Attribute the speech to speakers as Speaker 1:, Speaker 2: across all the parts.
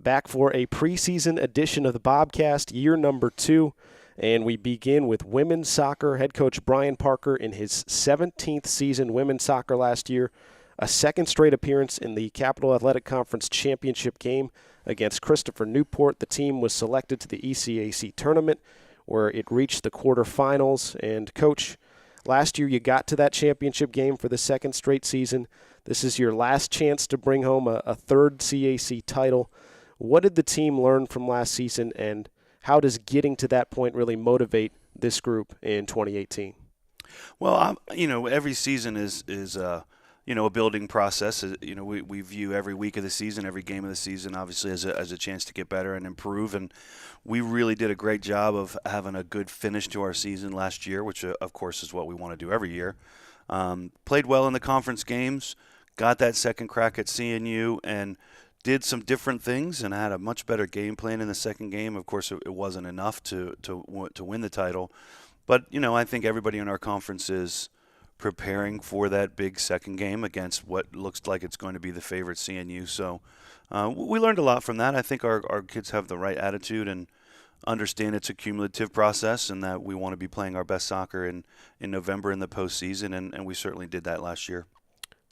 Speaker 1: back for a preseason edition of the Bobcast, year number 2. And we begin with women's soccer. Head coach Brian Parker in his 17th season women's soccer last year. A second straight appearance in the Capital Athletic Conference championship game against Christopher Newport. The team was selected to the ECAC tournament where it reached the quarterfinals. And coach, last year you got to that championship game for the second straight season. This is your last chance to bring home a third CAC title. What did the team learn from last season, and how does getting to that point really motivate this group in 2018?
Speaker 2: Well, every season is a building process. We view every week of the season, every game of the season, obviously as a chance to get better and improve. And we really did a great job of having a good finish to our season last year, which of course is what we want to do every year. Played well in the conference games, got that second crack at CNU, and did some different things and had a much better game plan in the second game. Of course, it wasn't enough to win the title. But, I think everybody in our conference is preparing for that big second game against what looks like it's going to be the favorite CNU. So we learned a lot from that. I think our kids have the right attitude and understand it's a cumulative process and that we want to be playing our best soccer in November in the postseason, and we certainly did that last year.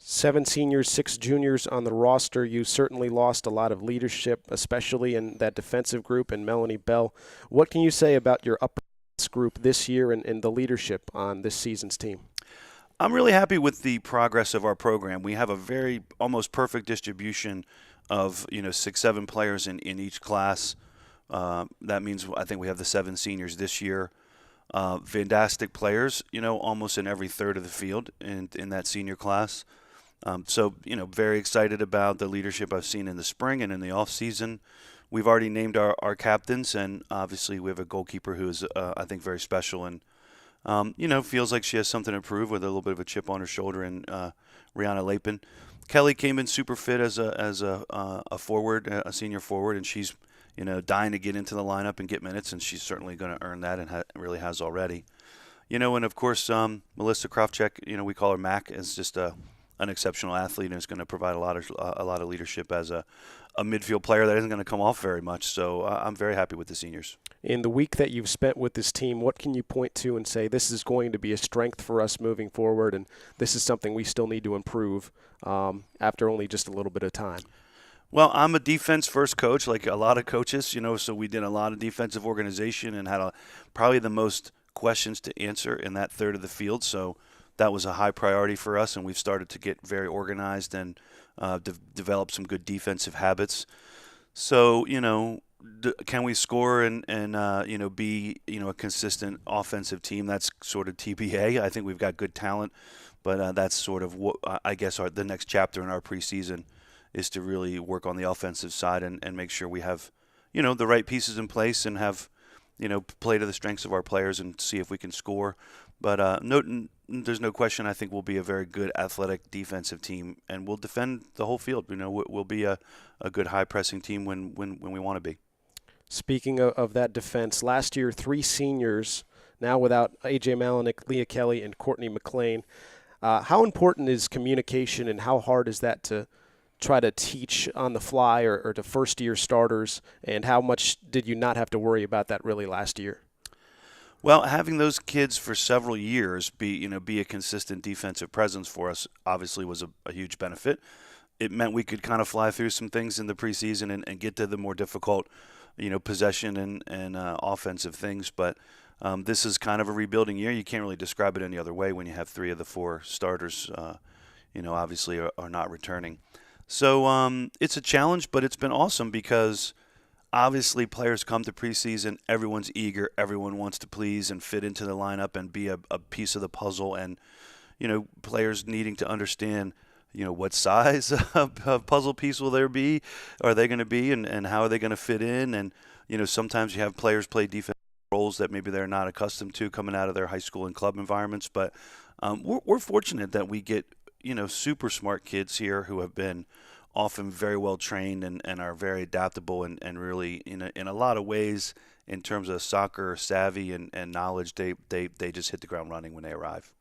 Speaker 1: 7 seniors, 6 juniors on the roster. You certainly lost a lot of leadership, especially in that defensive group and Melanie Bell. What can you say about your upper group this year and the leadership on this season's team?
Speaker 2: I'm really happy with the progress of our program. We have a very almost perfect distribution of 6-7 players in each class. That means I think we have the 7 seniors this year. Fantastic players, almost in every third of the field in that senior class. So, very excited about the leadership I've seen in the spring and in the off season. We've already named our captains, and obviously we have a goalkeeper who is, I think, very special and, feels like she has something to prove with a little bit of a chip on her shoulder. And Rihanna Lapin, Kelly came in super fit as a forward, a senior forward, and she's dying to get into the lineup and get minutes, and she's certainly going to earn that and really has already. And of course Melissa Krofchek, we call her Mac, is just an exceptional athlete and is going to provide a lot of leadership as a midfield player that isn't going to come off very much. So I'm very happy with the seniors. In
Speaker 1: the week that you've spent with this team, what can you point to and say this is going to be a strength for us moving forward, and this is something we still need to improve after only just a little bit of time?
Speaker 2: Well, I'm a defense-first coach, like a lot of coaches, so we did a lot of defensive organization and had probably the most questions to answer in that third of the field. So that was a high priority for us, and we've started to get very organized and develop some good defensive habits. So, can we score and be a consistent offensive team? That's sort of TBA. I think we've got good talent, but that's sort of what I guess the next chapter in our preseason is to really work on the offensive side and make sure we have, the right pieces in place and have, play to the strengths of our players and see if we can score. But there's no question I think we'll be a very good athletic defensive team, and we'll defend the whole field. We'll be a good high-pressing team when we want to be.
Speaker 1: Speaking of that defense, last year 3 seniors, now without A.J. Malinik, Leah Kelly, and Courtney McLean. How important is communication, and how hard is that to try to teach on the fly or to first-year starters, and how much did you not have to worry about that really last year?
Speaker 2: Well, having those kids for several years be a consistent defensive presence for us obviously was a huge benefit. It meant we could kind of fly through some things in the preseason and get to the more difficult, possession and offensive things. But this is kind of a rebuilding year. You can't really describe it any other way when you have 3 of the 4 starters, obviously are not returning. So it's a challenge, but it's been awesome because obviously players come to preseason, everyone's eager, everyone wants to please and fit into the lineup and be a piece of the puzzle, and players needing to understand what size of puzzle piece will there be, are they going to be, and how are they going to fit in. And sometimes you have players play defensive roles that maybe they're not accustomed to coming out of their high school and club environments, but we're fortunate that we get super smart kids here who have been often very well trained and are very adaptable and really in a lot of ways in terms of soccer savvy and knowledge, they just hit the ground running when they arrive.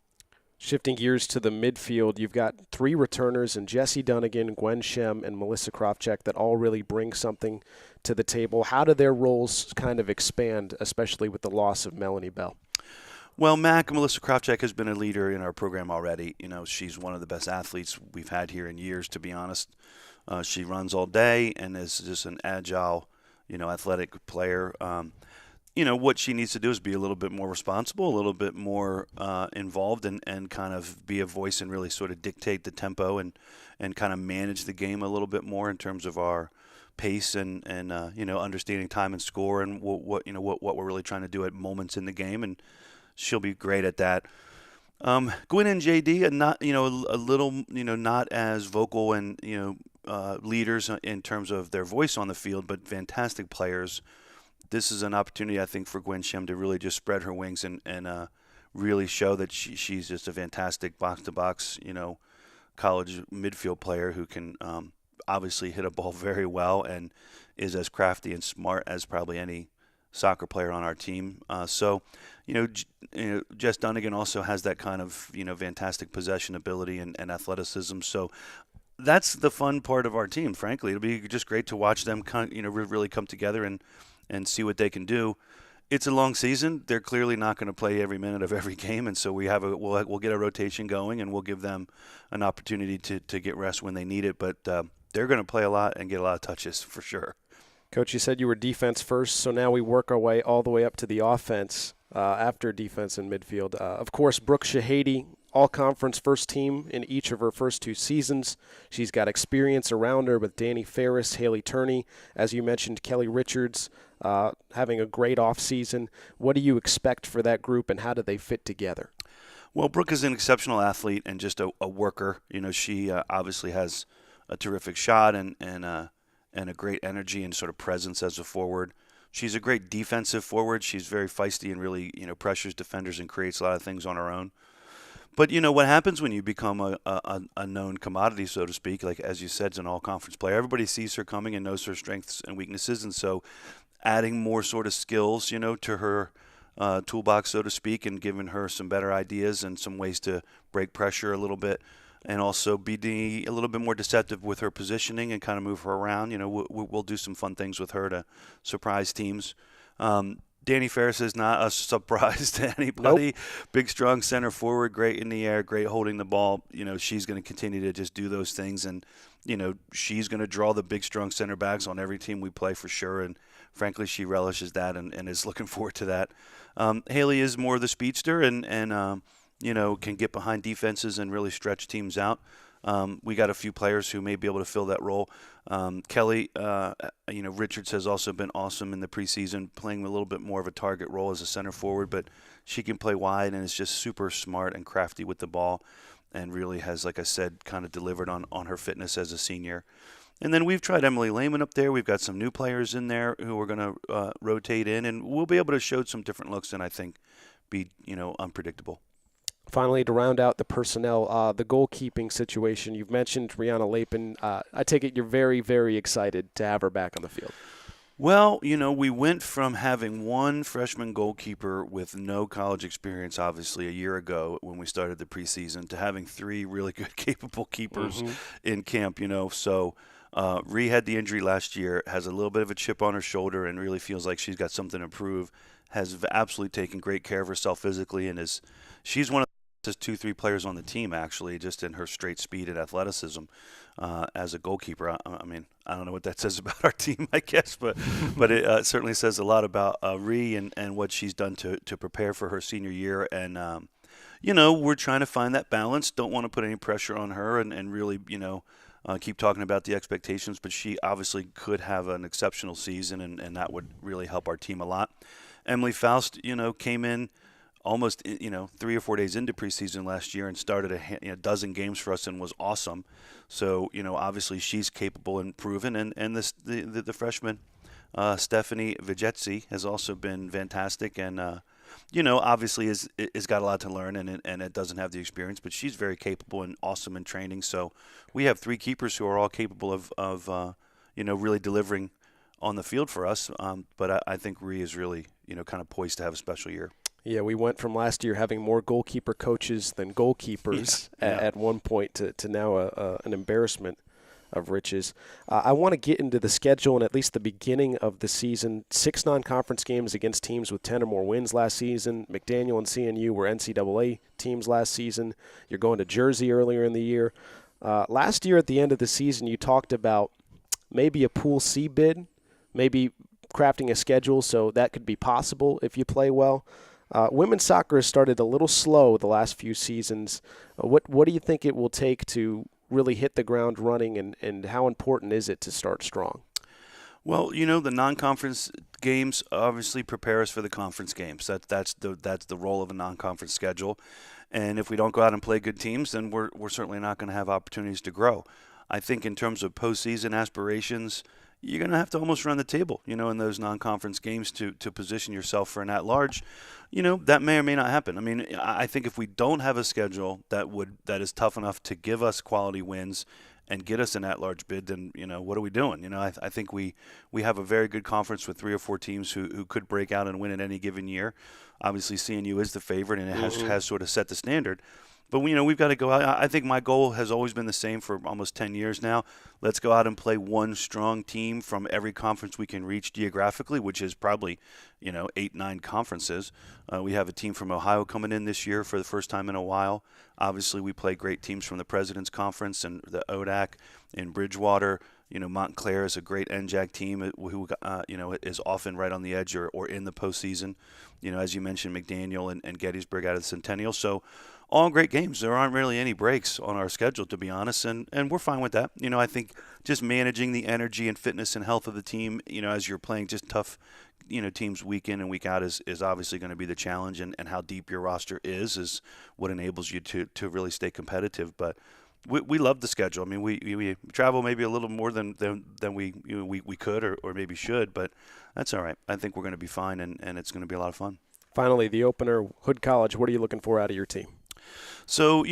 Speaker 1: Shifting gears to the midfield, you've got 3 returners in Jessie Dunnigan, Gwen Shem, and Melissa Kravchuk that all really bring something to the table. How do their roles kind of expand, especially with the loss of Melanie Bell?
Speaker 2: Well, Melissa Kravchuk has been a leader in our program already. She's one of the best athletes we've had here in years, to be honest. She runs all day and is just an agile, athletic player. What she needs to do is be a little bit more responsible, a little bit more involved, and kind of be a voice and really sort of dictate the tempo and kind of manage the game a little bit more in terms of our pace and understanding time and score and what we're really trying to do at moments in the game, and she'll be great at that. Gwen and JD are not a little not as vocal and leaders in terms of their voice on the field, but fantastic players. This is an opportunity, I think, for Gwen Shem to really just spread her wings and really show that she's just a fantastic box-to-box, college midfield player who can obviously hit a ball very well and is as crafty and smart as probably any soccer player on our team. Jess Dunnigan also has that kind of, fantastic possession ability and athleticism. So that's the fun part of our team, frankly. It'll be just great to watch them really come together and see what they can do. It's a long season. They're clearly not going to play every minute of every game, and so we'll get a rotation going, and we'll give them an opportunity to get rest when they need it. But they're going to play a lot and get a lot of touches for sure.
Speaker 1: Coach, you said you were defense first, so now we work our way all the way up to the offense after defense and midfield. Of course, Brooke Shahady, all-conference first team in each of her first 2 seasons. She's got experience around her with Danny Ferris, Haley Turney, as you mentioned, Kelly Richards, having a great offseason. What do you expect for that group, and how do they fit together?
Speaker 2: Well, Brooke is an exceptional athlete and just a worker. She obviously has a terrific shot and a great energy and sort of presence as a forward. She's a great defensive forward. She's very feisty and really, pressures defenders and creates a lot of things on her own. But, what happens when you become a known commodity, so to speak, like as you said, as an all-conference player, everybody sees her coming and knows her strengths and weaknesses. And so adding more sort of skills, to her toolbox, so to speak, and giving her some better ideas and some ways to break pressure a little bit, and also be a little bit more deceptive with her positioning and kind of move her around. We'll do some fun things with her to surprise teams. Danny Ferris is not a surprise to anybody.
Speaker 1: Nope.
Speaker 2: Big, strong center forward, great in the air, great holding the ball. She's going to continue to just do those things, and she's going to draw the big, strong center backs on every team we play for sure. And frankly, she relishes that and is looking forward to that. Haley is more the speedster and can get behind defenses and really stretch teams out. We got a few players who may be able to fill that role. Kelly, Richards has also been awesome in the preseason, playing a little bit more of a target role as a center forward, but she can play wide and is just super smart and crafty with the ball and really has, like I said, kind of delivered on her fitness as a senior. And then we've tried Emily Lehman up there. We've got some new players in there who are going to rotate in, and we'll be able to show some different looks and I think be, unpredictable.
Speaker 1: Finally, to round out the personnel, the goalkeeping situation, you've mentioned Rihanna Lapin. I take it you're very, very excited to have her back on the field.
Speaker 2: Well, we went from having one freshman goalkeeper with no college experience, obviously, a year ago when we started the preseason, to having 3 really good, capable keepers in camp, So Rhee had the injury last year, has a little bit of a chip on her shoulder and really feels like she's got something to prove, has absolutely taken great care of herself physically, and she's one of the 2-3 players on the team, actually, just in her straight speed and athleticism as a goalkeeper. I mean, I don't know what that says about our team, I guess, but it certainly says a lot about Rhee and what she's done to prepare for her senior year. And, we're trying to find that balance. Don't want to put any pressure on her and really, keep talking about the expectations, but she obviously could have an exceptional season, and that would really help our team a lot. Emily Faust, came in almost 3 or 4 days into preseason last year and started a dozen games for us and was awesome. So obviously she's capable and proven, and the freshman Stephanie Vigetzi has also been fantastic and obviously is got a lot to learn and it doesn't have the experience, but she's very capable and awesome in training. So we have 3 keepers who are all capable of really delivering on the field for us. But I think Rhee is really kind of poised to have a special year.
Speaker 1: Yeah, we went from last year having more goalkeeper coaches than goalkeepers at one point to now an embarrassment of riches. I want to get into the schedule and at least the beginning of the season. 6 non-conference games against teams with 10 or more wins last season. McDaniel and CNU were NCAA teams last season. You're going to Jersey earlier in the year. Last year at the end of the season, you talked about maybe a Pool C bid, maybe crafting a schedule so that could be possible if you play well. Women's soccer has started a little slow the last few seasons. What do you think it will take to really hit the ground running, and how important is it to start strong?
Speaker 2: Well, the non-conference games obviously prepare us for the conference games. That's the role of a non-conference schedule. And if we don't go out and play good teams, then we're certainly not going to have opportunities to grow. I think in terms of postseason aspirations, you're going to have to almost run the table, in those non-conference games to position yourself for an at-large. That may or may not happen. I mean, I think if we don't have a schedule that is tough enough to give us quality wins and get us an at-large bid, then, what are we doing? I think we have a very good conference with 3 or 4 teams who could break out and win at any given year. Obviously, CNU is the favorite, and it has sort of set the standard. But, we've got to go out. I think my goal has always been the same for almost 10 years now. Let's go out and play one strong team from every conference we can reach geographically, which is probably, 8, 9 conferences. We have a team from Ohio coming in this year for the first time in a while. Obviously, we play great teams from the President's Conference and the ODAC in Bridgewater. Montclair is a great NJAC team who, is often right on the edge or in the postseason. As you mentioned, McDaniel and Gettysburg out of the Centennial. So, all great games. There aren't really any breaks on our schedule, to be honest, and we're fine with that. I think just managing the energy and fitness and health of the team, as you're playing just tough, teams week in and week out is obviously going to be the challenge, and how deep your roster is what enables you to really stay competitive. But we love the schedule. I mean, we travel maybe a little more than we could or maybe should, but that's all right. I think we're going to be fine, and it's going to be a lot of fun.
Speaker 1: Finally, the opener, Hood College. What are you looking for out of your team?
Speaker 2: So,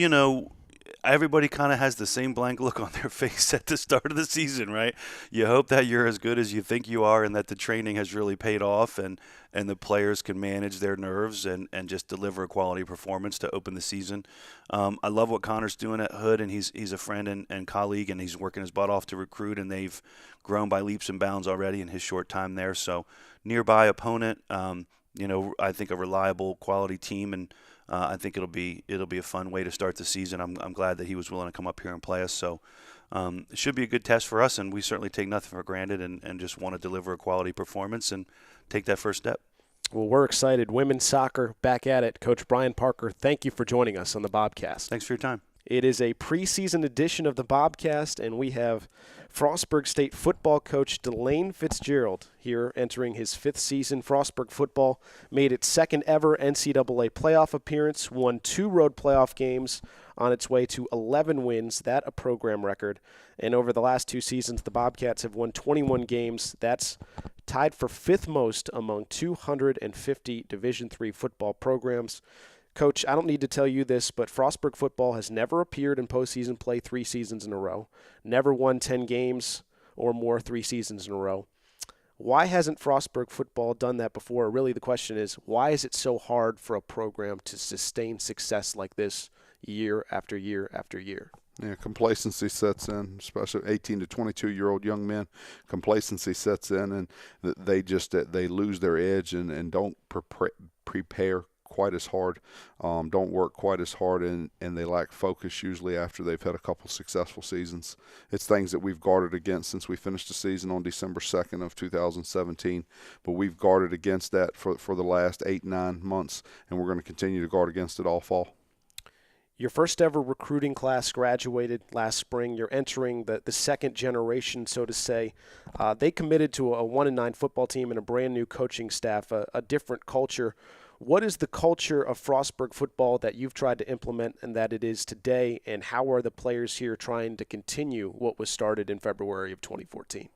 Speaker 2: everybody kind of has the same blank look on their face at the start of the season, right? You hope that you're as good as you think you are and that the training has really paid off and the players can manage their nerves and just deliver a quality performance to open the season. I love what Connor's doing at Hood, and he's a friend and colleague, and he's working his butt off to recruit, and they've grown by leaps and bounds already in his short time there. So, nearby opponent, I think a reliable quality team, and I think it'll be a fun way to start the season. I'm glad that he was willing to come up here and play us. So it should be a good test for us, and we certainly take nothing for granted and just want to deliver a quality performance and take that first step.
Speaker 1: Well, we're excited. Women's soccer back at it. Coach Brian Parker, thank you for joining us on the Bobcast.
Speaker 2: Thanks for your time.
Speaker 1: It is a preseason edition of the Bobcast, and we have Frostburg State football coach DeLane Fitzgerald here entering his 5th season. Frostburg football made its 2nd ever NCAA playoff appearance, won 2 road playoff games on its way to 11 wins, that a program record. And over the last 2 seasons, the Bobcats have won 21 games. That's tied for 5th most among 250 Division III football programs. Coach, I don't need to tell you this, but Frostburg football has never appeared in postseason play 3 seasons in a row, never won 10 games or more 3 seasons in a row. Why hasn't Frostburg football done that before? Really, the question is, why is it so hard for a program to sustain success like this year after year after year?
Speaker 3: Yeah, complacency sets in, especially 18 to 22-year-old young men. Complacency sets in, and they lose their edge and don't prepare quite as hard, don't work quite as hard, and they lack focus usually after they've had a couple successful seasons. It's things that we've guarded against since we finished the season on December 2nd of 2017, but we've guarded against that for the last 8-9 months, and we're going to continue to guard against it all fall.
Speaker 1: Your first ever recruiting class graduated last spring. You're entering the 2nd generation, so to say. They committed to a 1-9 football team and a brand new coaching staff, a different culture. What is the culture of Frostburg football that you've tried to implement and that it is today, and how are the players here trying to continue what was started in February of 2014?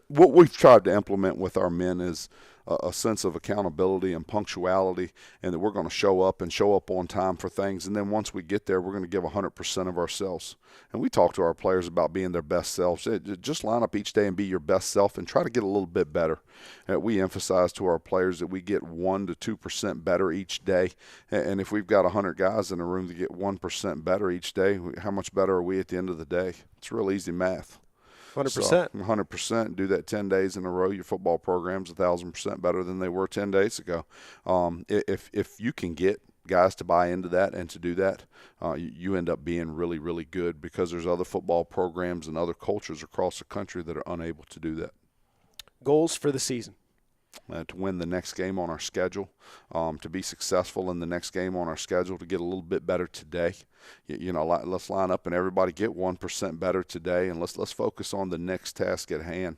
Speaker 3: What we've tried to implement with our men is a sense of accountability and punctuality, and that we're going to show up on time for things. And then once we get there, we're going to give 100% of ourselves. And we talk to our players about being their best selves. Just line up each day and be your best self and try to get a little bit better. We emphasize to our players that we get 1 to 2% better each day. And if we've got 100 guys in a room to get 1% better each day, how much better are we at the end of the day? It's real easy math.
Speaker 1: 100%.
Speaker 3: So 100%. Do that 10 days in a row. Your football program's 1,000% better than they were 10 days ago. If you can get guys to buy into that and to do that, you end up being really, really good, because there's other football programs and other cultures across the country that are unable to do that.
Speaker 1: Goals for the season?
Speaker 3: To win the next game on our schedule, to be successful in the next game on our schedule, to get a little bit better today. Let's line up and everybody get 1% better today, and let's focus on the next task at hand.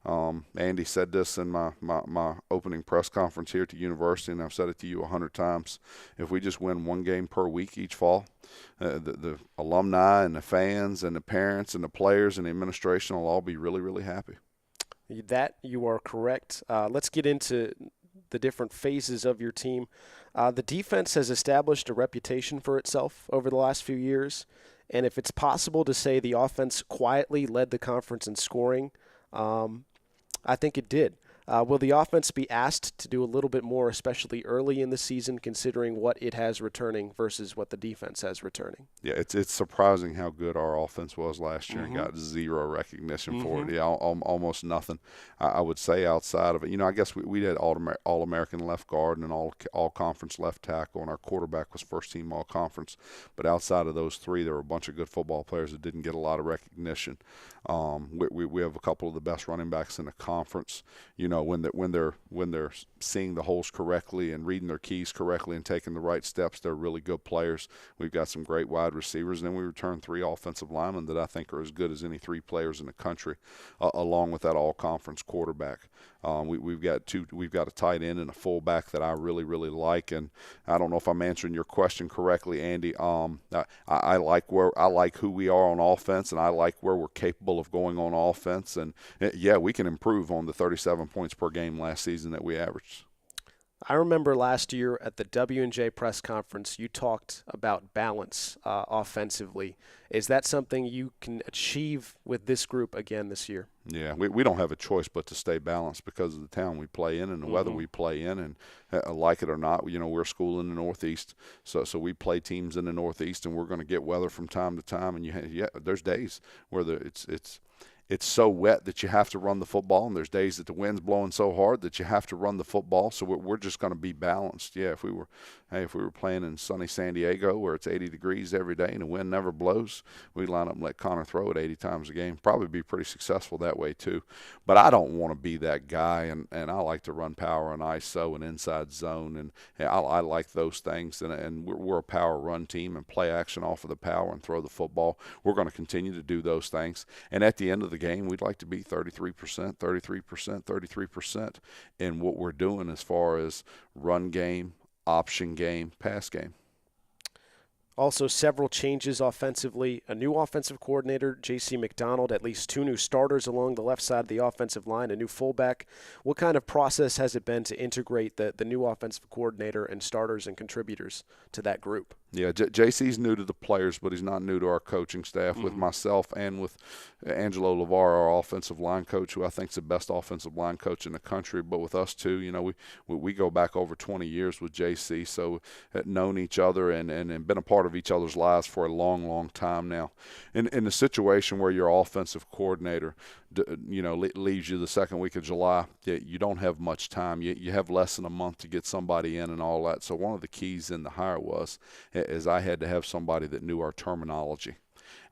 Speaker 3: Andy said this in my opening press conference here at the university, and I've said it to you 100 times. If we just win one game per week each fall, the alumni and the fans and the parents and the players and the administration will all be really, really happy.
Speaker 1: That you are correct. Let's get into the different phases of your team. The defense has established a reputation for itself over the last few years, and if it's possible to say the offense quietly led the conference in scoring, I think it did. Will the offense be asked to do a little bit more, especially early in the season, considering what it has returning versus what the defense has returning?
Speaker 3: Yeah, it's surprising how good our offense was last year and got zero recognition for it. Yeah, almost nothing. I would say outside of it. I guess we had All-American left guard and an all-conference left tackle, and our quarterback was first-team all-conference. But outside of those three, there were a bunch of good football players that didn't get a lot of recognition. We have a couple of the best running backs in the conference. When they're seeing the holes correctly and reading their keys correctly and taking the right steps, they're really good players. We've got some great wide receivers, and then we return 3 offensive linemen that I think are as good as any 3 players in the country, along with that all-conference quarterback. We've got a tight end and a fullback that I really, really like, and I don't know if I'm answering your question correctly, Andy. I like who we are on offense, and I like where we're capable of going on offense, and yeah, we can improve on the 37 points per game last season that we averaged.
Speaker 1: I remember last year at the W&J press conference, you talked about balance offensively. Is that something you can achieve with this group again this year?
Speaker 3: Yeah, we don't have a choice but to stay balanced because of the town we play in and the weather we play in, and like it or not, we're a school in the Northeast, so we play teams in the Northeast, and we're going to get weather from time to time, and there's days where it's so wet that you have to run the football, and there's days that the wind's blowing so hard that you have to run the football. So we're just going to be balanced. Yeah, if we were playing in sunny San Diego where it's 80 degrees every day and the wind never blows, we'd line up and let Connor throw it 80 times a game. Probably be pretty successful that way too. But I don't want to be that guy, and I like to run power and ISO and inside zone, and I like those things. And we're a power run team and play action off of the power and throw the football. We're going to continue to do those things. And at the end of the game, we'd like to be 33% in what we're doing as far as run game, option game, pass game.
Speaker 1: Also, several changes offensively. A new offensive coordinator, J.C. McDonald, at least 2 new starters along the left side of the offensive line, a new fullback. What kind of process has it been to integrate the new offensive coordinator and starters and contributors to that group?
Speaker 3: Yeah, JC's new to the players, but he's not new to our coaching staff. With myself and with Angelo LeVar, our offensive line coach, who I think is the best offensive line coach in the country. But with us too, we go back over 20 years with JC, so known each other and been a part of each other's lives for a long, long time now. In the situation where your offensive coordinator, leaves you the second week of July, you don't have much time. You have less than a month to get somebody in and all that. So one of the keys in the hire is I had to have somebody that knew our terminology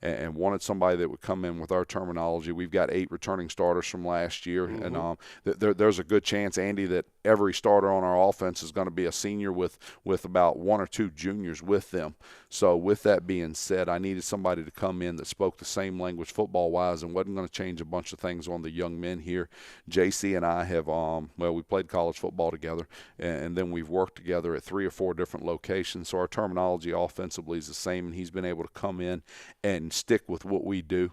Speaker 3: and wanted somebody that would come in with our terminology. We've got 8 returning starters from last year, and there's a good chance, Andy, that every starter on our offense is going to be a senior with about 1 or 2 juniors with them. So with that being said, I needed somebody to come in that spoke the same language football-wise and wasn't going to change a bunch of things on the young men here. JC and I have, we played college football together, and then we've worked together at 3 or 4 different locations. So our terminology offensively is the same, and he's been able to come in and stick with what we do.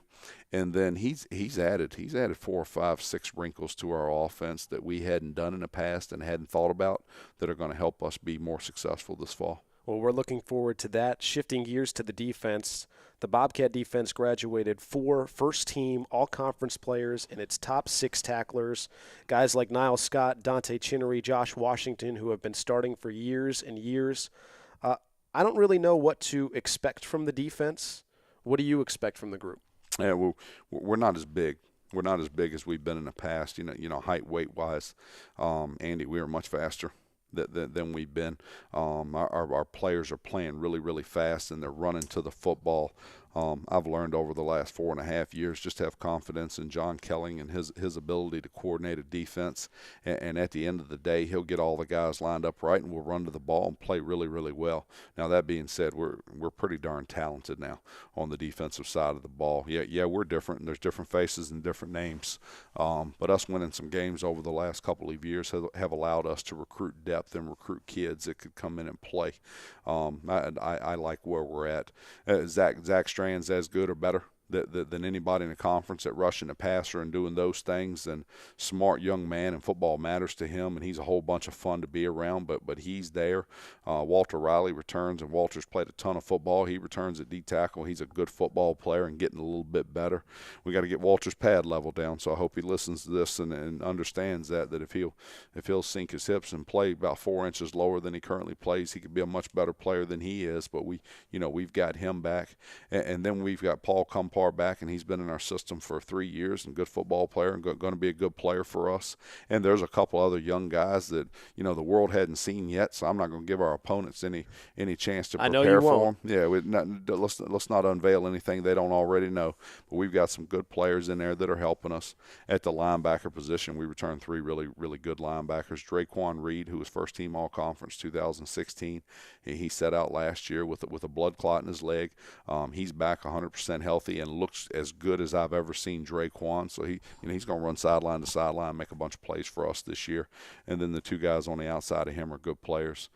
Speaker 3: And then he's added 4, 5, 6 wrinkles to our offense that we hadn't done in the past and hadn't thought about that are going to help us be more successful this fall.
Speaker 1: Well, we're looking forward to that. Shifting gears to the defense, the Bobcat defense graduated 4 first-team all-conference players and its top 6 tacklers, guys like Niall Scott, Dante Chinnery, Josh Washington, who have been starting for years and years. I don't really know what to expect from the defense. What do you expect from the group?
Speaker 3: Yeah, well, we're not as big. We're not as big as we've been in the past. Height, weight-wise, Andy, we are much faster than we've been. Our players are playing really, really fast, and they're running to the football. I've learned over the last 4.5 years just to have confidence in John Kelling and his ability to coordinate a defense. And at the end of the day, he'll get all the guys lined up right, and we'll run to the ball and play really, really well. Now, that being said, we're pretty darn talented now on the defensive side of the ball. Yeah, we're different, and there's different faces and different names. But us winning some games over the last couple of years have allowed us to recruit depth and recruit kids that could come in and play. I like where we're at. Zach Strand's as good or better than anybody in the conference at rushing the passer and doing those things. And smart young man, and football matters to him, and he's a whole bunch of fun to be around. But he's there. Walter Riley returns, and Walter's played a ton of football. He returns at D tackle. He's a good football player and getting a little bit better. We got to get Walter's pad level down. So I hope he listens to this and understands that if he'll sink his hips and play about 4 inches lower than he currently plays, he could be a much better player than he is. But we've got him back, and then we've got Paul Cumpar back, and he's been in our system for 3 years, and good football player, and going to be a good player for us. And there's a couple other young guys that the world hadn't seen yet, so I'm not going to give our opponents any chance to prepare for them. Yeah, let's not unveil anything they don't already know. But we've got some good players in there that are helping us at the linebacker position. We returned 3 really, really good linebackers. Draquan Reed, who was first team all conference 2016, he set out last year with a blood clot in his leg. He's back 100% healthy and looks as good as I've ever seen Draquan. So he's going to run sideline to sideline, make a bunch of plays for us this year. And then the 2 guys on the outside of him are good players.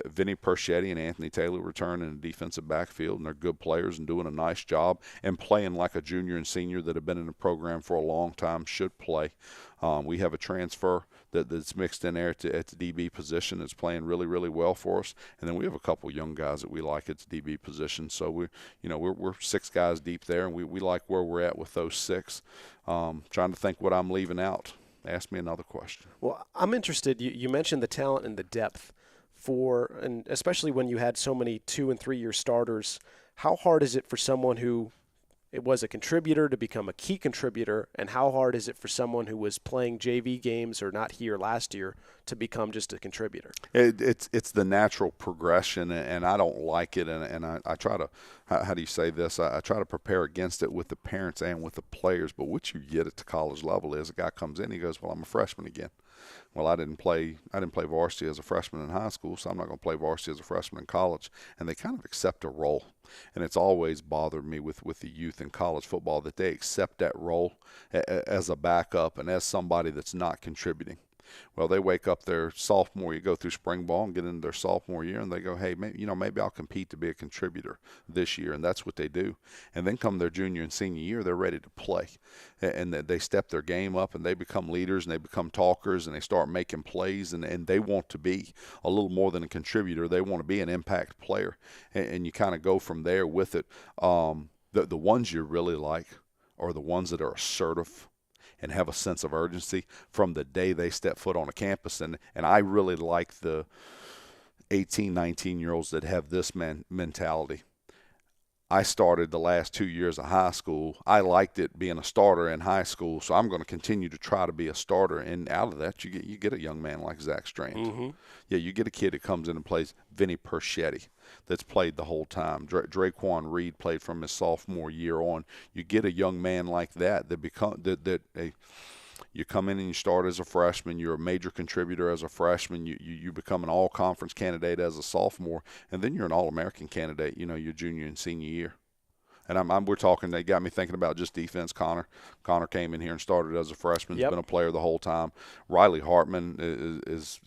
Speaker 3: Vinny Perchetti and Anthony Taylor return in the defensive backfield, and they're good players and doing a nice job and playing like a junior and senior that have been in the program for a long time should play. We have a transfer that's mixed in there at the DB position that's playing really, really well for us. And then we have a couple young guys that we like at the DB position. So we're 6 guys deep there, and we like where we're at with those 6. Trying to think what I'm leaving out. Ask me another question.
Speaker 1: Well, I'm interested. You mentioned the talent and the depth and especially when you had so many 2- and 3-year starters. How hard is it for someone who it was a contributor to become a key contributor, and how hard is it for someone who was playing JV games or not here last year to become just a contributor?
Speaker 3: It's the natural progression, and I don't like it, and I try to, how do you say this, I try to prepare against it with the parents and with the players. But what you get at the college level is a guy comes in, he goes, well, I'm a freshman again. Well, I didn't play varsity as a freshman in high school, so I'm not going to play varsity as a freshman in college. And they kind of accept a role. And it's always bothered me with the youth in college football that they accept that role as a backup and as somebody that's not contributing. Well, they wake up their sophomore, you go through spring ball and get into their sophomore year, and they go, hey, maybe I'll compete to be a contributor this year, and that's what they do. And then come their junior and senior year, they're ready to play, and they step their game up, and they become leaders, and they become talkers, and they start making plays, and they want to be a little more than a contributor. They want to be an impact player, and you kind of go from there with it. The ones you really like are the ones that are assertive and have a sense of urgency from the day they step foot on a campus. And I really like the 18, 19-year-olds that have this mentality. I started the last 2 years of high school. I liked it being a starter in high school, so I'm going to continue to try to be a starter. And out of that, you get a young man like Zach Strand. Mm-hmm. Yeah, you get a kid that comes in and plays Vinny Perchetti that's played the whole time. Draquan Reed played from his sophomore year on. You get a young man like that you come in and you start as a freshman. You're a major contributor as a freshman. You become an all-conference candidate as a sophomore, and then you're an All-American candidate, your junior and senior year. And we're talking, they got me thinking about just defense. Connor came in here and started as a freshman. He's been a player the whole time. Riley Hartman is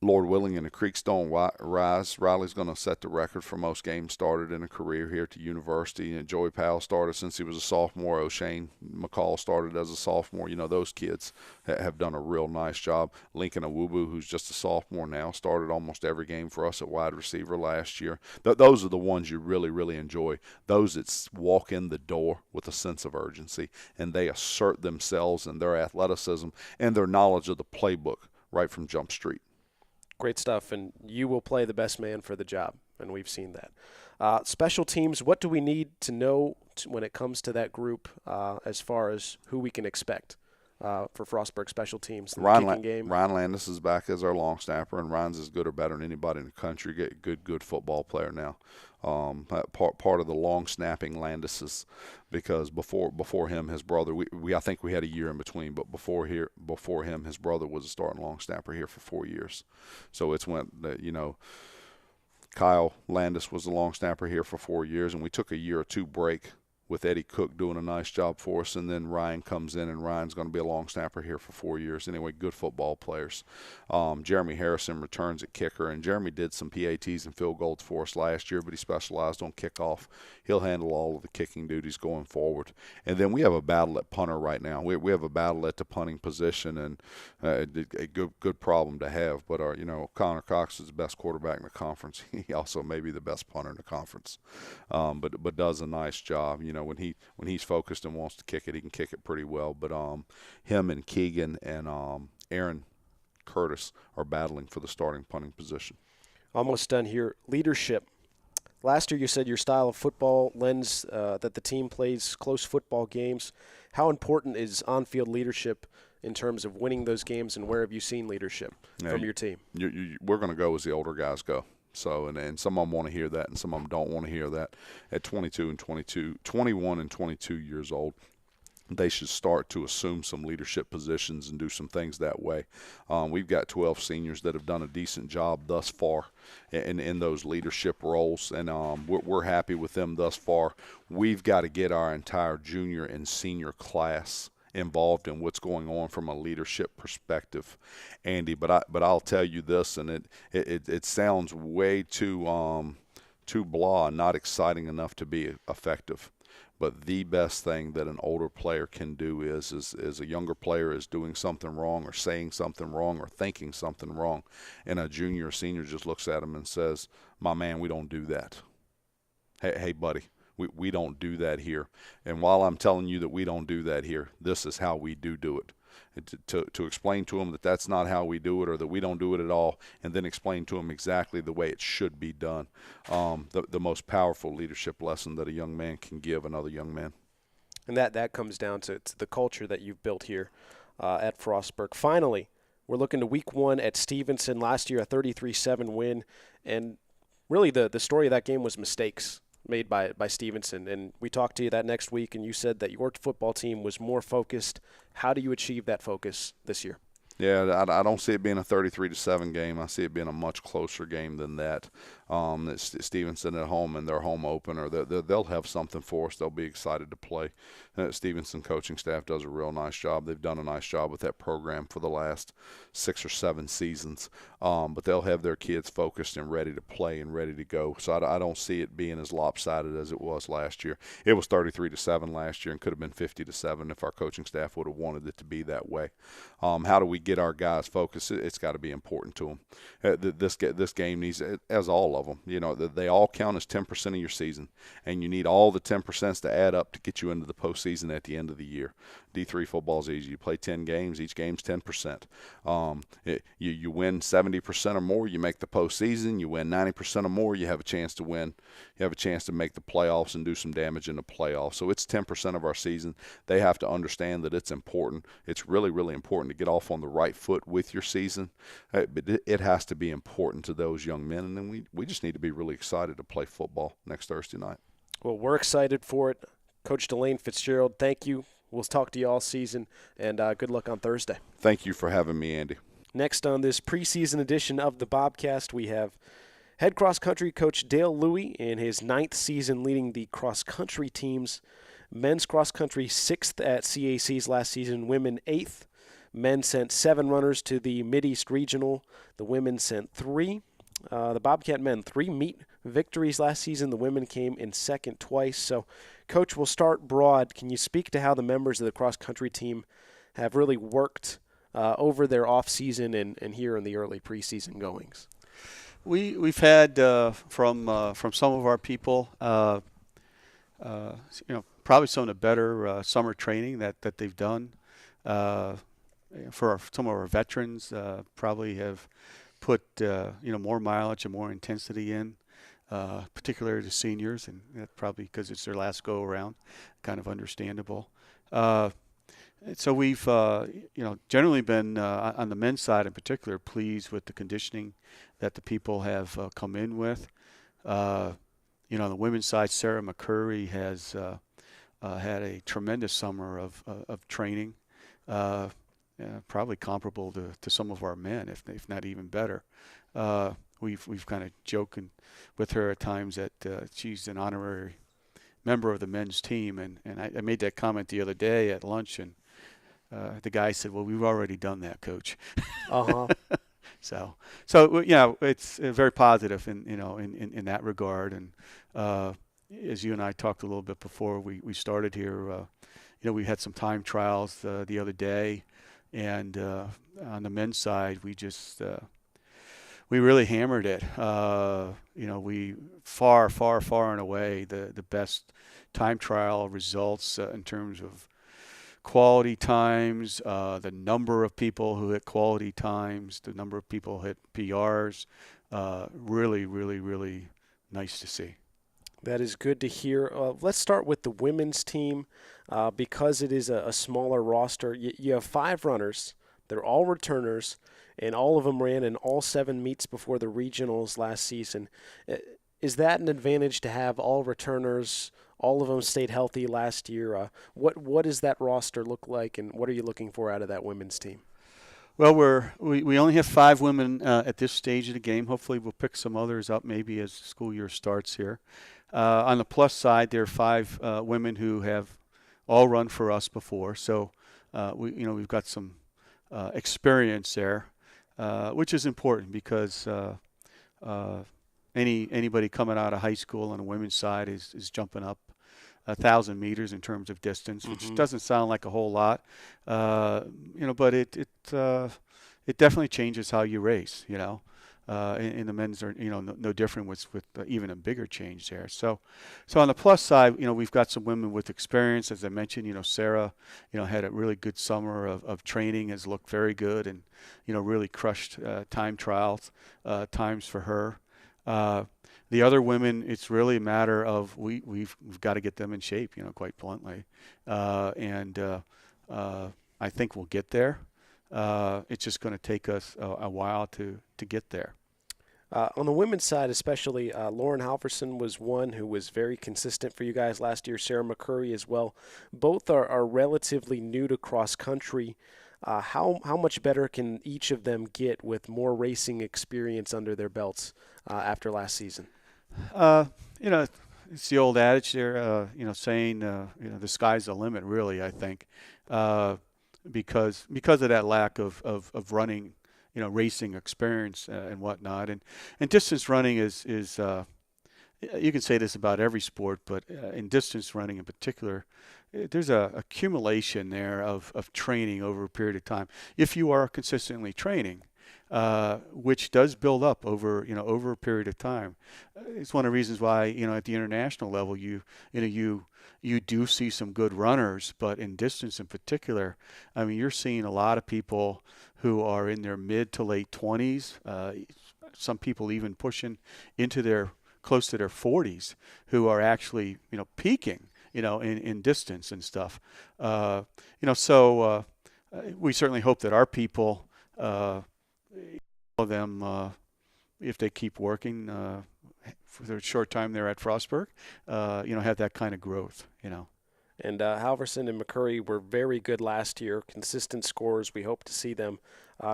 Speaker 3: Lord willing, and the creeks don't rise, Riley's going to set the record for most games started in a career here at the university. And Joey Powell started since he was a sophomore. O'Shane McCall started as a sophomore. Those kids have done a real nice job. Lincoln Awubu, who's just a sophomore now, started almost every game for us at wide receiver last year. Those are the ones you really, really enjoy. Those that walk in the door with a sense of urgency, and they assert themselves and their athleticism and their knowledge of the playbook right from Jump Street.
Speaker 1: Great stuff, and you will play the best man for the job, and we've seen that. Special teams, what do we need to know when it comes to that group as far as who we can expect for Frostburg special teams in the kicking game?
Speaker 3: Ryan Landis is back as our long snapper, and Ryan's as good or better than anybody in the country. Good football player now. Part of the long snapping Landises, because before him, his brother, I think we had a year in between, but before him, his brother was a starting long snapper here for 4 years. So it's Kyle Landis was the long snapper here for 4 years, and we took a year or two break with Eddie Cook doing a nice job for us, and then Ryan comes in, and Ryan's going to be a long snapper here for 4 years. Anyway, good football players. Jeremy Harrison returns at kicker, and Jeremy did some PATs and field goals for us last year, but he specialized on kickoff. He'll handle all of the kicking duties going forward. And then we have a battle at punter right now. We have a battle at the punting position, and a good problem to have. But Connor Cox is the best quarterback in the conference. He also may be the best punter in the conference, but does a nice job. When he's focused and wants to kick it, he can kick it pretty well. But him and Keegan and Aaron Curtis are battling for the starting punting position.
Speaker 1: Almost done here. Leadership. Last year you said your style of football lends that the team plays close football games. How important is on-field leadership in terms of winning those games, and where have you seen leadership from your team?
Speaker 3: We're going to go as the older guys go. So, and some of them want to hear that, and some of them don't want to hear that. At 21 and 22 years old, they should start to assume some leadership positions and do some things that way. We've got 12 seniors that have done a decent job thus far in those leadership roles, and we're happy with them thus far. We've got to get our entire junior and senior class involved in what's going on from a leadership perspective, Andy. But I'll tell you this, and it sounds way too blah and not exciting enough to be effective. But the best thing that an older player can do is a younger player is doing something wrong or saying something wrong or thinking something wrong, and a junior or senior just looks at him and says, "My man, we don't do that. Hey buddy. We don't do that here. And while I'm telling you that we don't do that here, this is how we do it." To explain to them that that's not how we do it, or that we don't do it at all, and then explain to them exactly the way it should be done. The most powerful leadership lesson that a young man can give another young man.
Speaker 1: And that comes down to the culture that you've built here at Frostburg. Finally, we're looking to week one at Stevenson. Last year, a 33-7 win. And really the story of that game was mistakes made by Stevenson. And we talked to you that next week, and you said that your football team was more focused. How do you achieve that focus this year?
Speaker 3: Yeah, I don't see it being a 33-7 game. I see it being a much closer game than that. Stevenson at home and their home opener, they'll have something for us. They'll be excited to play. Stevenson coaching staff does a real nice job. They've done a nice job with that program for the last 6 or 7 seasons. But they'll have their kids focused and ready to play and ready to go. So I don't see it being as lopsided as it was last year. It was 33-7 last year and could have been 50-7 if our coaching staff would have wanted it to be that way. How do we get our guys focused? It's got to be important to them. This game needs, as all of them, they all count as 10% of your season, and you need all the 10% to add up to get you into the postseason at the end of the year. D3 football is easy. You play 10 games. Each game's 10%. You win 70% or more, you make the postseason. You win 90% or more, you have a chance to win. You have a chance to make the playoffs and do some damage in the playoffs. So it's 10% of our season. They have to understand that it's important. It's really, really important to get off on the right foot with your season. But it has to be important to those young men, and then we just need to be really excited to play football next Thursday night.
Speaker 1: Well, we're excited for it. Coach DeLane Fitzgerald, thank you. We'll talk to you all season, and good luck on Thursday.
Speaker 3: Thank you for having me, Andy.
Speaker 1: Next on this preseason edition of the Bobcast, we have head cross-country coach Dale Louie in his 9th season leading the cross-country teams. Men's cross-country 6th at CACs last season, women 8th. Men sent 7 runners to the Mideast Regional. The women sent 3. The Bobcat men, 3 meet victories last season. The women came in second twice. So, Coach, we'll start broad. Can you speak to how the members of the cross-country team have really worked over their off-season and here in the early preseason goings?
Speaker 4: We've had from some of our people, probably some of the better summer training that they've done. For some of our veterans, probably have put more mileage and more intensity in, particularly the seniors, and that's probably because it's their last go around, kind of understandable. So we've generally been on the men's side in particular pleased with the conditioning that the people have come in with. On the women's side, Sarah McCurry has had a tremendous summer of training. Probably comparable to some of our men, if not even better. We've kind of joking with her at times that she's an honorary member of the men's team, and I made that comment the other day at lunch, and the guy said, "Well, we've already done that, Coach." So it's very positive in that regard, and as you and I talked a little bit before we started here, we had some time trials the other day. And on the men's side, we really hammered it. We far and away the best time trial results in terms of quality times, the number of people who hit quality times, the number of people who hit PRs. Really, really, really nice to see.
Speaker 1: That is good to hear. Let's start with the women's team. Because it is a smaller roster, you have 5 runners. They're all returners, and all of them ran in all 7 meets before the regionals last season. Is that an advantage to have all returners? All of them stayed healthy last year. What does that roster look like, and what are you looking for out of that women's team?
Speaker 4: Well, we only have 5 women at this stage of the game. Hopefully we'll pick some others up maybe as the school year starts here. On the plus side, there are 5 women who have all run for us before, so we've got some experience there, which is important because anybody coming out of high school on the women's side is jumping up 1,000 meters in terms of distance, which doesn't sound like a whole lot, but it definitely changes how you race, and the men's are, no different with even a bigger change there. So on the plus side, we've got some women with experience. As I mentioned, Sarah, had a really good summer of training, has looked very good, and, really crushed time trials, times for her. The other women, it's really a matter of we've got to get them in shape, quite bluntly. And I think we'll get there. It's just going to take us a while to get there.
Speaker 1: On the women's side especially, Lauren Halverson was one who was very consistent for you guys last year, Sarah McCurry as well. Both are relatively new to cross-country. How much better can each of them get with more racing experience under their belts after last season?
Speaker 4: It's the old adage there, saying, the sky's the limit, really, I think, because of that lack of running, racing experience and whatnot. And distance running is you can say this about every sport, but in distance running in particular, there's a accumulation there of training over a period of time. If you are consistently training, which does build up over a period of time. It's one of the reasons why, at the international level, you do see some good runners, but in distance in particular, I mean, you're seeing a lot of people who are in their mid to late 20s, some people even pushing into close to their 40s, who are actually, peaking, in distance and stuff. So we certainly hope that our people, all of them, if they keep working for the short time they're at Frostburg, have that kind of growth,
Speaker 1: And Halverson and McCurry were very good last year, consistent scorers. We hope to see them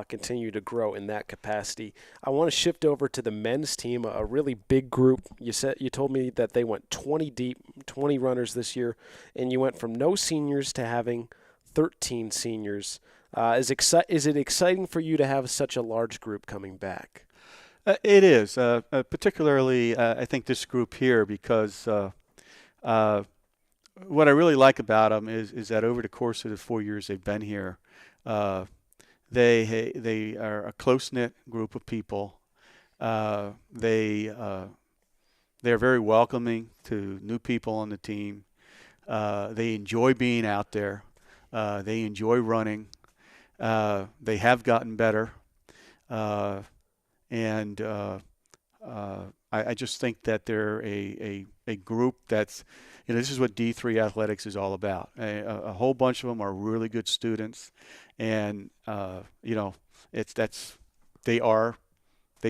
Speaker 1: continue to grow in that capacity. I want to shift over to the men's team, a really big group. You told me that they went 20 deep, 20 runners this year, and you went from no seniors to having 13 seniors. Is it exciting for you to have such a large group coming back?
Speaker 4: It is, particularly I think this group here because what I really like about them is that over the course of the 4 years they've been here, they are a close-knit group of people. They're very welcoming to new people on the team. They enjoy being out there. They enjoy running. They have gotten better. And I just think that they're a group that's, this is what D3 athletics is all about. A whole bunch of them are really good students, and they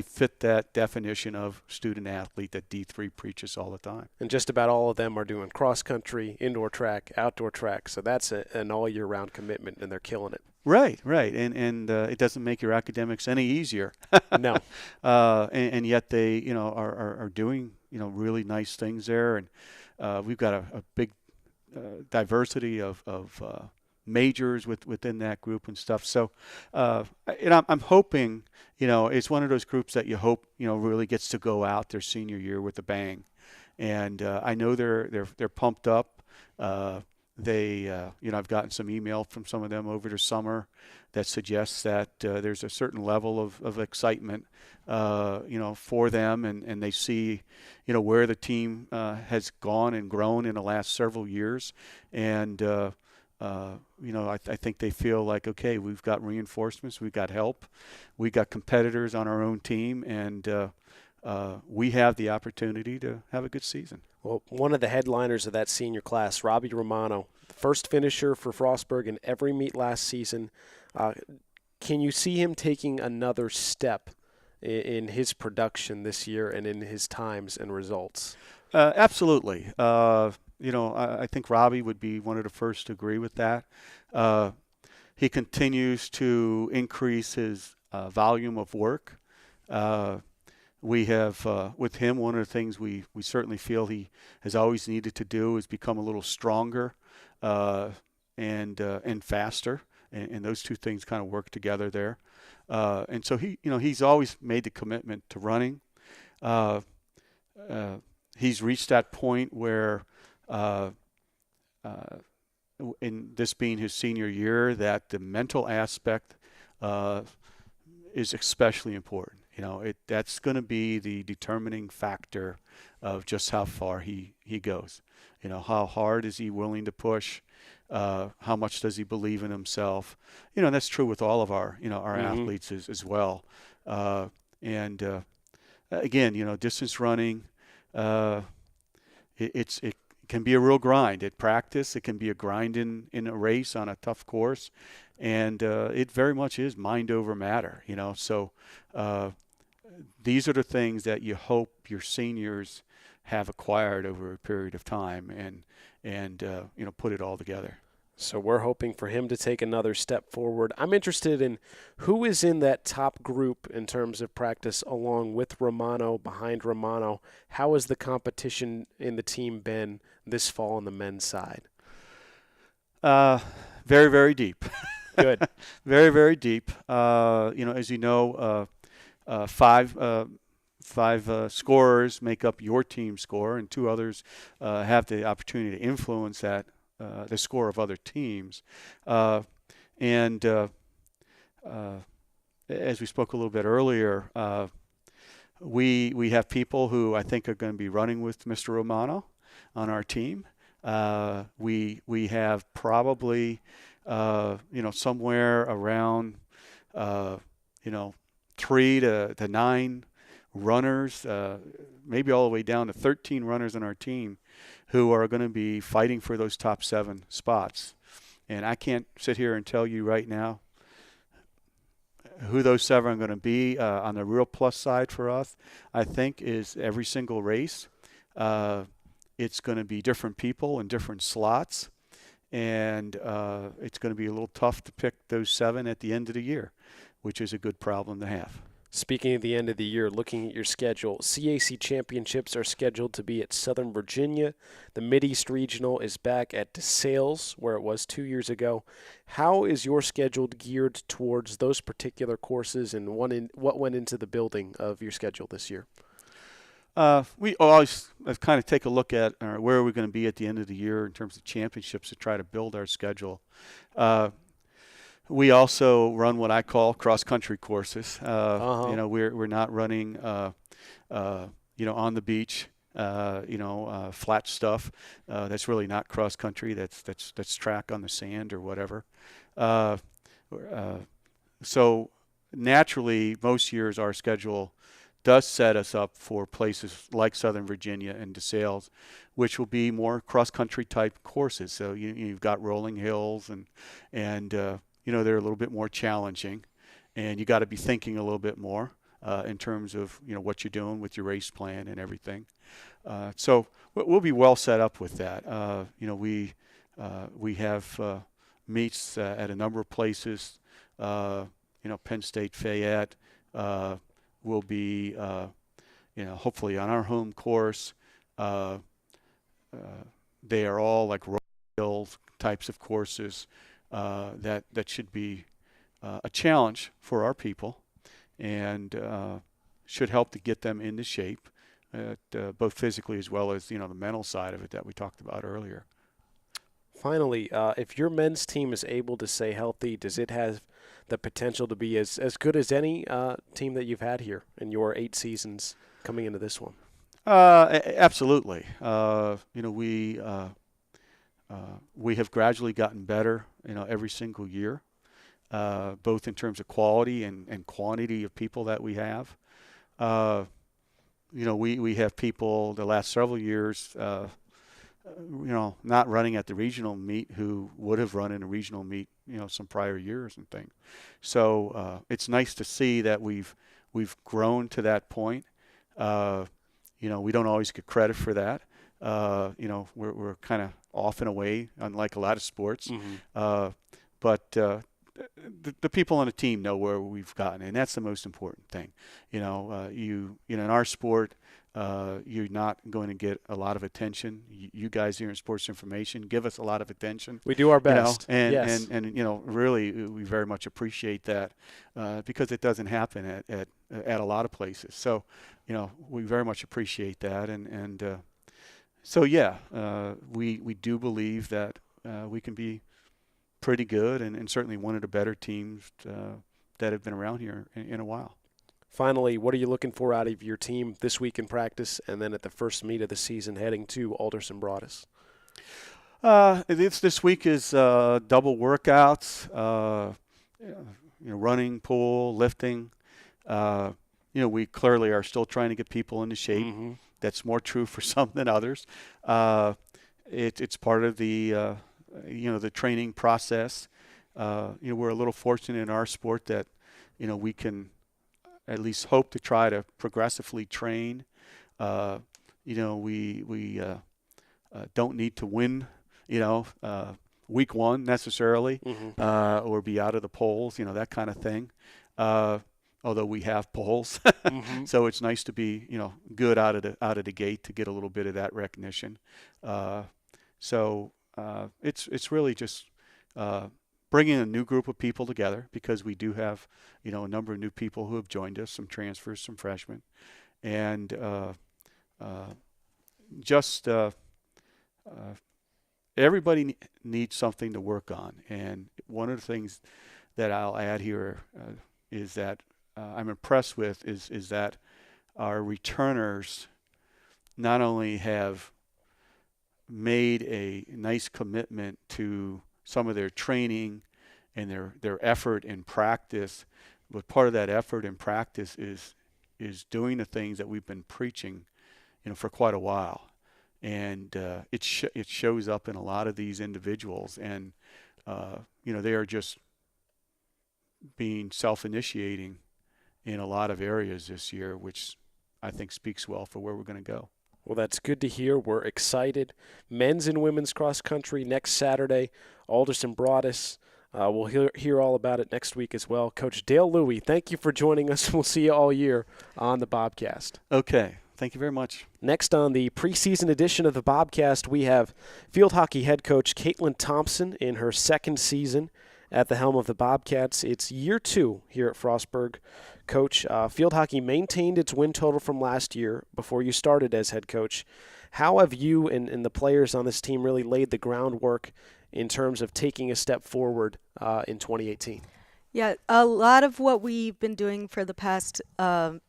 Speaker 4: fit that definition of student athlete that D3 preaches all the time.
Speaker 1: And just about all of them are doing cross country, indoor track, outdoor track. So that's an all year round commitment, and they're killing it.
Speaker 4: Right. And it doesn't make your academics any easier.
Speaker 1: No.
Speaker 4: And yet they, are doing, really nice things there. And we've got a big diversity of majors within that group and stuff. So, I'm hoping, it's one of those groups that you hope, really gets to go out their senior year with a bang. And I know they're pumped up. I've gotten some email from some of them over the summer that suggests that there's a certain level of excitement, for them, and they see, where the team has gone and grown in the last several years, and I think they feel like, okay, we've got reinforcements, we've got help, we've got competitors on our own team, and we have the opportunity to have a good season.
Speaker 1: Well, one of the headliners of that senior class, Robbie Romano, first finisher for Frostburg in every meet last season. Can you see him taking another step in his production this year and in his times and results?
Speaker 4: Absolutely. I think Robbie would be one of the first to agree with that. He continues to increase his volume of work. We have, with him, one of the things we certainly feel he has always needed to do is become a little stronger and faster, and those two things kind of work together there. And so he's always made the commitment to running. He's reached that point where, in this being his senior year, that the mental aspect is especially important. That's going to be the determining factor of just how far he goes. How hard is he willing to push? How much does he believe in himself? And that's true with all of our athletes as well. Again, distance running, it can be a real grind at practice. It can be a grind in a race on a tough course, and it very much is mind over matter. So these are the things that you hope your seniors have acquired over a period of time, and put it all together.
Speaker 1: So we're hoping for him to take another step forward. I'm interested in who is in that top group in terms of practice along with Romano, behind Romano. How has the competition in the team been this fall on the men's side?
Speaker 4: Very, very deep.
Speaker 1: Good.
Speaker 4: Very, very deep. As you know, five scorers make up your team score, and two others have the opportunity to influence that the score of other teams. As we spoke a little bit earlier, we have people who I think are going to be running with Mr. Romano on our team. We have probably somewhere around 3 to 9 runners, maybe all the way down to 13 runners on our team who are going to be fighting for those top 7 spots. And I can't sit here and tell you right now who those 7 are going to be. On the real plus side for us, I think, is every single race. It's going to be different people in different slots, and it's going to be a little tough to pick those 7 at the end of the year, which is a good problem to have.
Speaker 1: Speaking of the end of the year, looking at your schedule, CAC championships are scheduled to be at Southern Virginia. The Mideast Regional is back at DeSales, where it was 2 years ago. How is your schedule geared towards those particular courses, and what went into the building of your schedule this year?
Speaker 4: We always kind of take a look at where are we going to be at the end of the year in terms of championships to try to build our schedule. We also run what I call cross-country courses. We're not running, on the beach, flat stuff. That's really not cross-country. That's track on the sand or whatever. So naturally, most years our schedule does set us up for places like Southern Virginia and DeSales, which will be more cross-country type courses. So you've got rolling hills and they're a little bit more challenging, and you got to be thinking a little bit more in terms of what you're doing with your race plan and everything. So we'll be well set up with that. We have meets at a number of places. Penn State, Fayette will be hopefully on our home course. They are all like rolling hills types of courses. That should be a challenge for our people, and should help to get them into shape, both physically as well as the mental side of it that we talked about earlier.
Speaker 1: Finally, if your men's team is able to stay healthy, does it have the potential to be as good as any team that you've had here in your 8 seasons coming into this one?
Speaker 4: Absolutely. We have gradually gotten better, every single year, both in terms of quality and quantity of people that we have. We have people the last several years, not running at the regional meet who would have run in a regional meet, some prior years and things. So it's nice to see that we've grown to that point. We don't always get credit for that. We're kind of off and away, unlike a lot of sports. Mm-hmm. But the people on the team know where we've gotten, and that's the most important thing. In our sport, you're not going to get a lot of attention. You guys here in Sports Information give us a lot of attention.
Speaker 1: We do our best.
Speaker 4: And really, we very much appreciate that because it doesn't happen at a lot of places. So, we very much appreciate that, we do believe that we can be pretty good and certainly one of the better teams that have been around here in a while.
Speaker 1: Finally, what are you looking for out of your team this week in practice and then at the first meet of the season heading to Alderson Broaddus?
Speaker 4: This week is double workouts, running, pool, lifting. We clearly are still trying to get people into shape. Mm-hmm. That's more true for some than others. It's part of the the training process. We're a little fortunate in our sport that we can at least hope to try to progressively train. We don't need to win week one necessarily, mm-hmm. Or be out of the polls, that kind of thing. Although we have polls, mm-hmm. So it's nice to be, good out of the gate to get a little bit of that recognition. It's really just bringing a new group of people together because we do have, a number of new people who have joined us, some transfers, some freshmen, and everybody needs something to work on. And one of the things that I'll add here is that I'm impressed with is that our returners not only have made a nice commitment to some of their training and their effort in practice, but part of that effort in practice is doing the things that we've been preaching, for quite a while, and it shows up in a lot of these individuals, and they are just being self-initiating in a lot of areas this year, which I think speaks well for where we're going to go.
Speaker 1: Well, that's good to hear. We're excited. Men's and women's cross country next Saturday, Alderson Broaddus. We'll hear all about it next week as well. Coach Dale Louie, thank you for joining us. We'll see you all year on the Bobcast.
Speaker 4: Okay. Thank you very much.
Speaker 1: Next on the preseason edition of the Bobcast, we have field hockey head coach Kaitlin Thompson in her second season at the helm of the Bobcats. It's year 2 here at Frostburg. Coach, field hockey maintained its win total from last year before you started as head coach. How have you and the players on this team really laid the groundwork in terms of taking a step forward in 2018?
Speaker 5: Yeah, a lot of what we've been doing for the past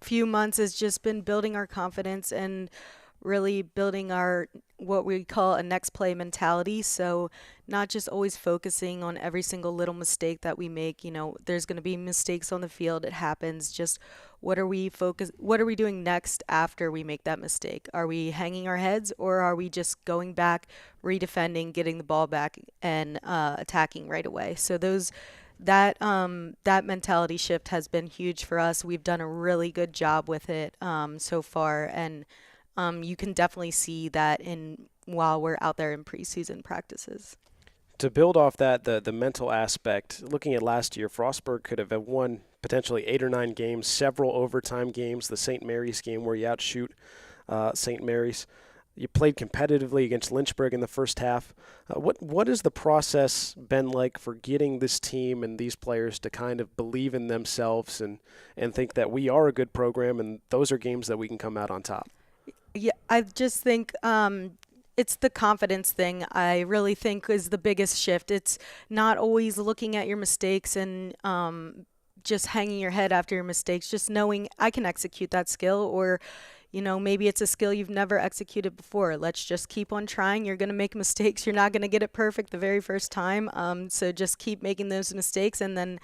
Speaker 5: few months has just been building our confidence and really building our what we call a next play mentality. So not just always focusing on every single little mistake that we make. You know, there's going to be mistakes on the field. It happens. Just what are we doing next after we make that mistake? Are we hanging our heads, or are we just going back, redefending, getting the ball back, and attacking right away? So that mentality shift has been huge for us. We've done a really good job with it so far, and you can definitely see that while we're out there in preseason practices.
Speaker 1: To build off that, the mental aspect, looking at last year, Frostburg could have won potentially 8 or 9 games, several overtime games, the St. Mary's game where you outshoot St. Mary's. You played competitively against Lynchburg in the first half. What has the process been like for getting this team and these players to kind of believe in themselves and think that we are a good program and those are games that we can come out on top?
Speaker 5: Yeah, I just think it's the confidence thing, I really think, is the biggest shift. It's not always looking at your mistakes and just hanging your head after your mistakes, just knowing I can execute that skill, or maybe it's a skill you've never executed before. Let's just keep on trying. You're going to make mistakes. You're not going to get it perfect the very first time. So just keep making those mistakes and then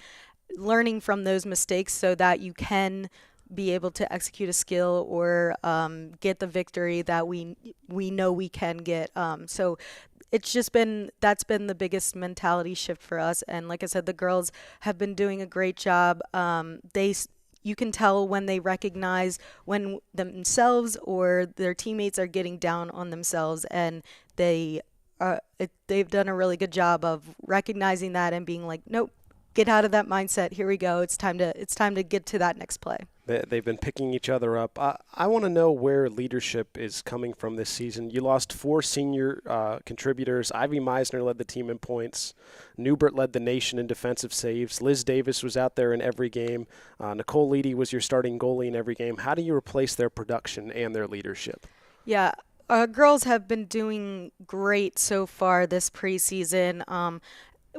Speaker 5: learning from those mistakes so that you can be able to execute a skill or get the victory that we know we can get. So it's just that's been the biggest mentality shift for us. And like I said, the girls have been doing a great job. You can tell when they recognize when themselves or their teammates are getting down on themselves, and they've done a really good job of recognizing that and being like, nope, get out of that mindset. Here we go. It's time to get to that next play.
Speaker 1: They've been picking each other up. I want to know where leadership is coming from this season. You lost 4 senior contributors. Ivy Meisner led the team in points. Newbert led the nation in defensive saves. Liz Davis was out there in every game. Nicole Leedy was your starting goalie in every game. How do you replace their production and their leadership?
Speaker 5: Yeah, girls have been doing great so far this preseason.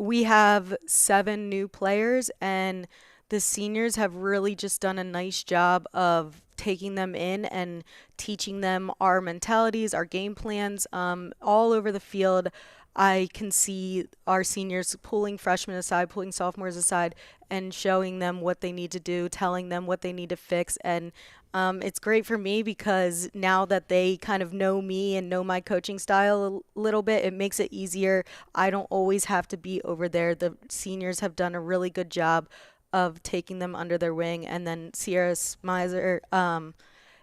Speaker 5: We have 7 new players, and the seniors have really just done a nice job of taking them in and teaching them our mentalities, our game plans, all over the field. I can see our seniors pulling freshmen aside, pulling sophomores aside, and showing them what they need to do, telling them what they need to fix. And it's great for me because now that they kind of know me and know my coaching style a little bit, it makes it easier. I don't always have to be over there. The seniors have done a really good job of taking them under their wing. And then Sierra Smizer,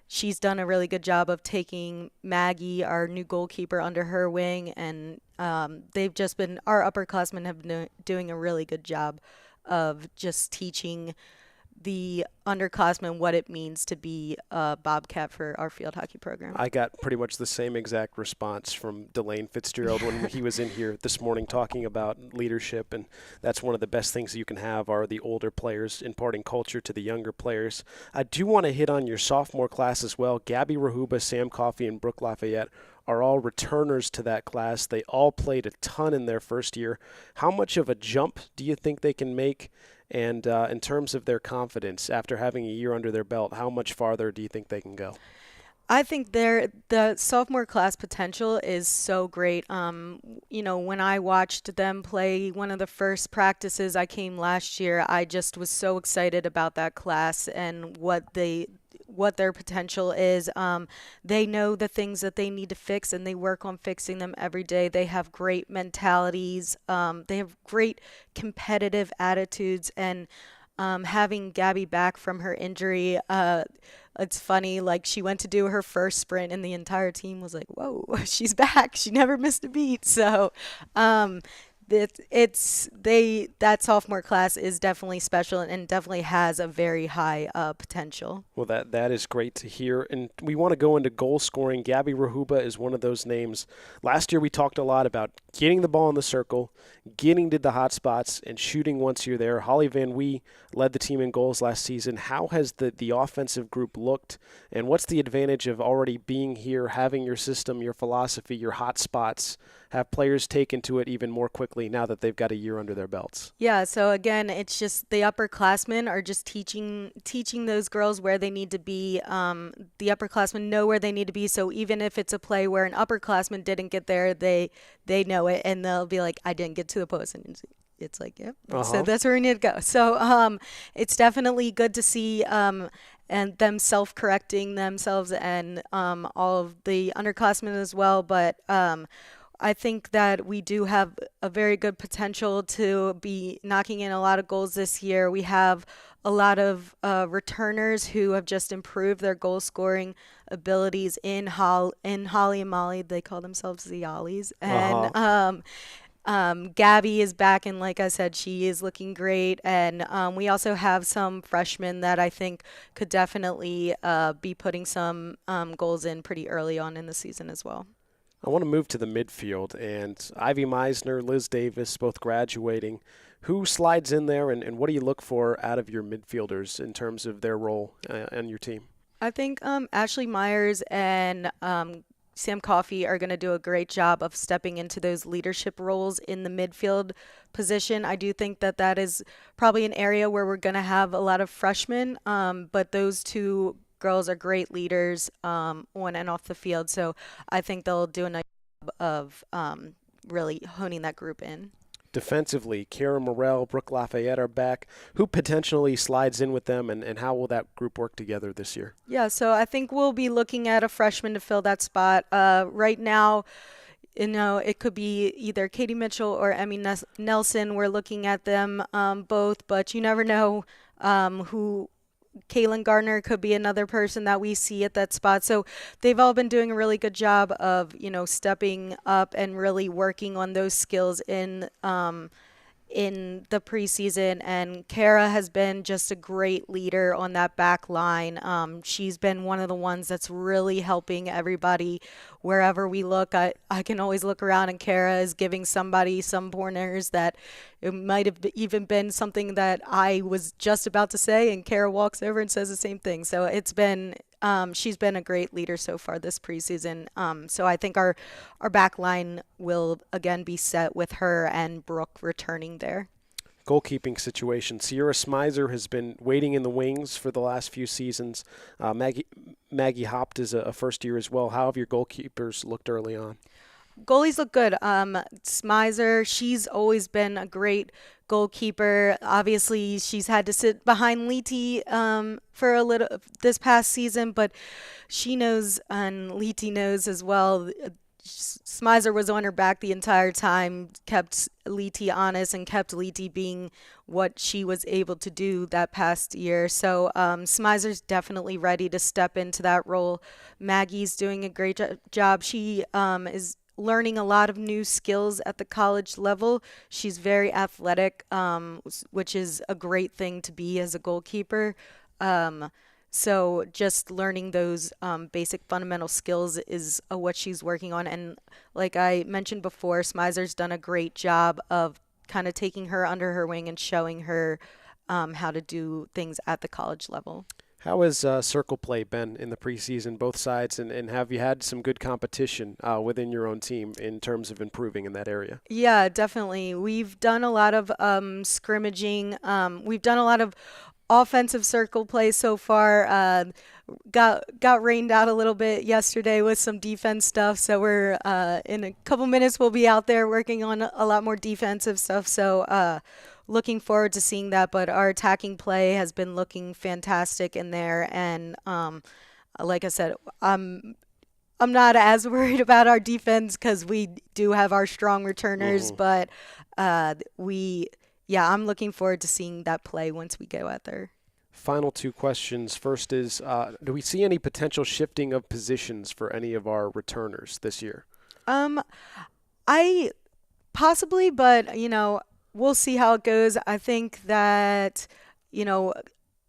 Speaker 5: she's done a really good job of taking Maggie, our new goalkeeper, under her wing. And they've just been, our upperclassmen have been doing a really good job of just teaching the underclassmen what it means to be a Bobcat for our field hockey program.
Speaker 1: I got pretty much the same exact response from DeLane Fitzgerald when he was in here this morning talking about leadership, and that's one of the best things that you can have are the older players imparting culture to the younger players. I do want to hit on your sophomore class as well. Gabby Rahuba, Sam Coffey, and Brooke Lafayette are all returners to that class. They all played a ton in their first year. How much of a jump do you think they can make? And in terms of their confidence, after having a year under their belt, how much farther do you think they can go?
Speaker 5: I think the sophomore class potential is so great. When I watched them play one of the first practices I came last year, I just was so excited about that class and what their potential is. They know the things that they need to fix, and they work on fixing them every day. They have great mentalities. They have great competitive attitudes, and having Gabby back from her injury, it's funny, like she went to do her first sprint and the entire team was like, whoa, she's back. She never missed a beat. So that sophomore class is definitely special and definitely has a very high potential.
Speaker 1: Well, that is great to hear. And we want to go into goal scoring. Gabby Rahuba is one of those names. Last year we talked a lot about getting the ball in the circle, getting to the hot spots, and shooting once you're there. Holly Van Wee led the team in goals last season. How has the offensive group looked, and what's the advantage of already being here, having your system, your philosophy, your hot spots, have players taken to it even more quickly now that they've got a year under their belts?
Speaker 5: Yeah, so again, it's just the upperclassmen are just teaching those girls where they need to be. The upperclassmen know where they need to be, so even if it's a play where an upperclassman didn't get there, they know it, and they'll be like, I didn't get to the post, and it's like, yep. So that's where we need to go. So it's definitely good to see and them self-correcting themselves and all of the underclassmen as well, but I think that we do have a very good potential to be knocking in a lot of goals this year. We have a lot of returners who have just improved their goal scoring abilities in Holly and Molly. They call themselves the Ollies. And Gabby is back, and like I said, she is looking great. And we also have some freshmen that I think could definitely be putting some goals in pretty early on in the season as well.
Speaker 1: I want to move to the midfield, and Ivy Meisner, Liz Davis, both graduating. Who slides in there, and what do you look for out of your midfielders in terms of their role on your team?
Speaker 5: I think Ashley Myers and Sam Coffey are going to do a great job of stepping into those leadership roles in the midfield position. I do think that is probably an area where we're going to have a lot of freshmen, but those two girls are great leaders on and off the field, so I think they'll do a nice job of really honing that group in.
Speaker 1: Defensively, Kara Morrell, Brooke Lafayette are back. Who potentially slides in with them, and how will that group work together this year?
Speaker 5: Yeah, so I think we'll be looking at a freshman to fill that spot. Right now, it could be either Katie Mitchell or Emmy Nelson. We're looking at them both, but you never know who. Kaylin Gardner could be another person that we see at that spot. So they've all been doing a really good job of, stepping up and really working on those skills in the preseason. And Kara has been just a great leader on that back line. She's been one of the ones that's really helping everybody wherever we look. I can always look around and Kara is giving somebody some pointers that it might have even been something that I was just about to say, and Kara walks over and says the same thing. So it's been she's been a great leader so far this preseason. So I think our back line will again be set with her and Brooke returning there.
Speaker 1: Goalkeeping situation. Sierra Smizer has been waiting in the wings for the last few seasons. Maggie Hopt is a first year as well. How have your goalkeepers looked early on?
Speaker 5: Goalies look good. Smizer, she's always been a great goalkeeper. Obviously, she's had to sit behind Leety for a little this past season, but she knows, and Leety knows as well. Smizer was on her back the entire time, kept Leety honest, and kept Leety being what she was able to do that past year. So Smizer's definitely ready to step into that role. Maggie's doing a great job. She is learning a lot of new skills at the college level. She's very athletic, which is a great thing to be as a goalkeeper. So just learning those basic fundamental skills is what she's working on. And like I mentioned before, Smizer's done a great job of kind of taking her under her wing and showing her how to do things at the college level.
Speaker 1: How has circle play been in the preseason, both sides, and have you had some good competition within your own team in terms of improving in that area?
Speaker 5: Yeah, definitely. We've done a lot of scrimmaging. We've done a lot of offensive circle play so far. Got rained out a little bit yesterday with some defense stuff, so we're in a couple minutes we'll be out there working on a lot more defensive stuff. So looking forward to seeing that, but our attacking play has been looking fantastic in there, and like I said, I'm not as worried about our defense because we do have our strong returners, but I'm looking forward to seeing that play once we go out there.
Speaker 1: Final two questions. First is, do we see any potential shifting of positions for any of our returners this year?
Speaker 5: Possibly, but we'll see how it goes. I think that you know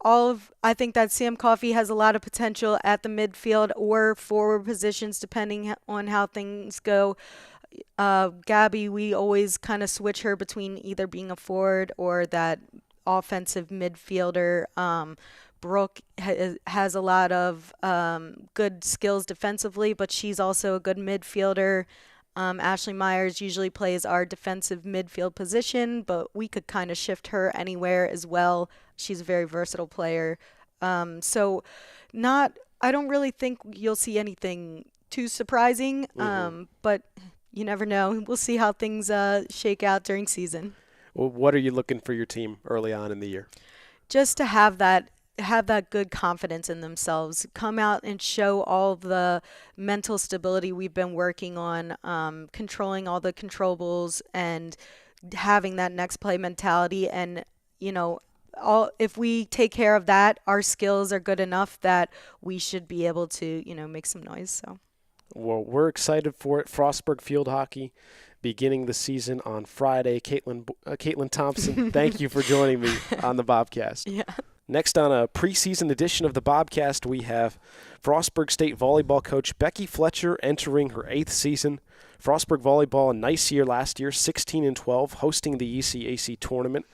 Speaker 5: I think that Sam Coffey has a lot of potential at the midfield or forward positions depending on how things go. Gabby, we always kind of switch her between either being a forward or that offensive midfielder. Brooke has a lot of good skills defensively, but she's also a good midfielder. Ashley Myers usually plays our defensive midfield position, but we could kind of shift her anywhere as well. She's a very versatile player. So I don't really think you'll see anything too surprising, but you never know. We'll see how things shake out during season.
Speaker 1: Well, what are you looking for your team early on in the year?
Speaker 5: Just to have that good confidence in themselves, come out and show all the mental stability we've been working on, controlling all the controllables and having that next play mentality. And, if we take care of that, our skills are good enough that we should be able to, make some noise. So.
Speaker 1: Well, we're excited for it. Frostburg Field Hockey beginning the season on Friday. Kaitlin Thompson, thank you for joining me on the Bobcast.
Speaker 5: Yeah.
Speaker 1: Next on a preseason edition of the Bobcast, we have Frostburg State volleyball coach Becky Fletcher entering her 8th season. Frostburg volleyball, a nice year last year, 16-12, hosting the ECAC tournament.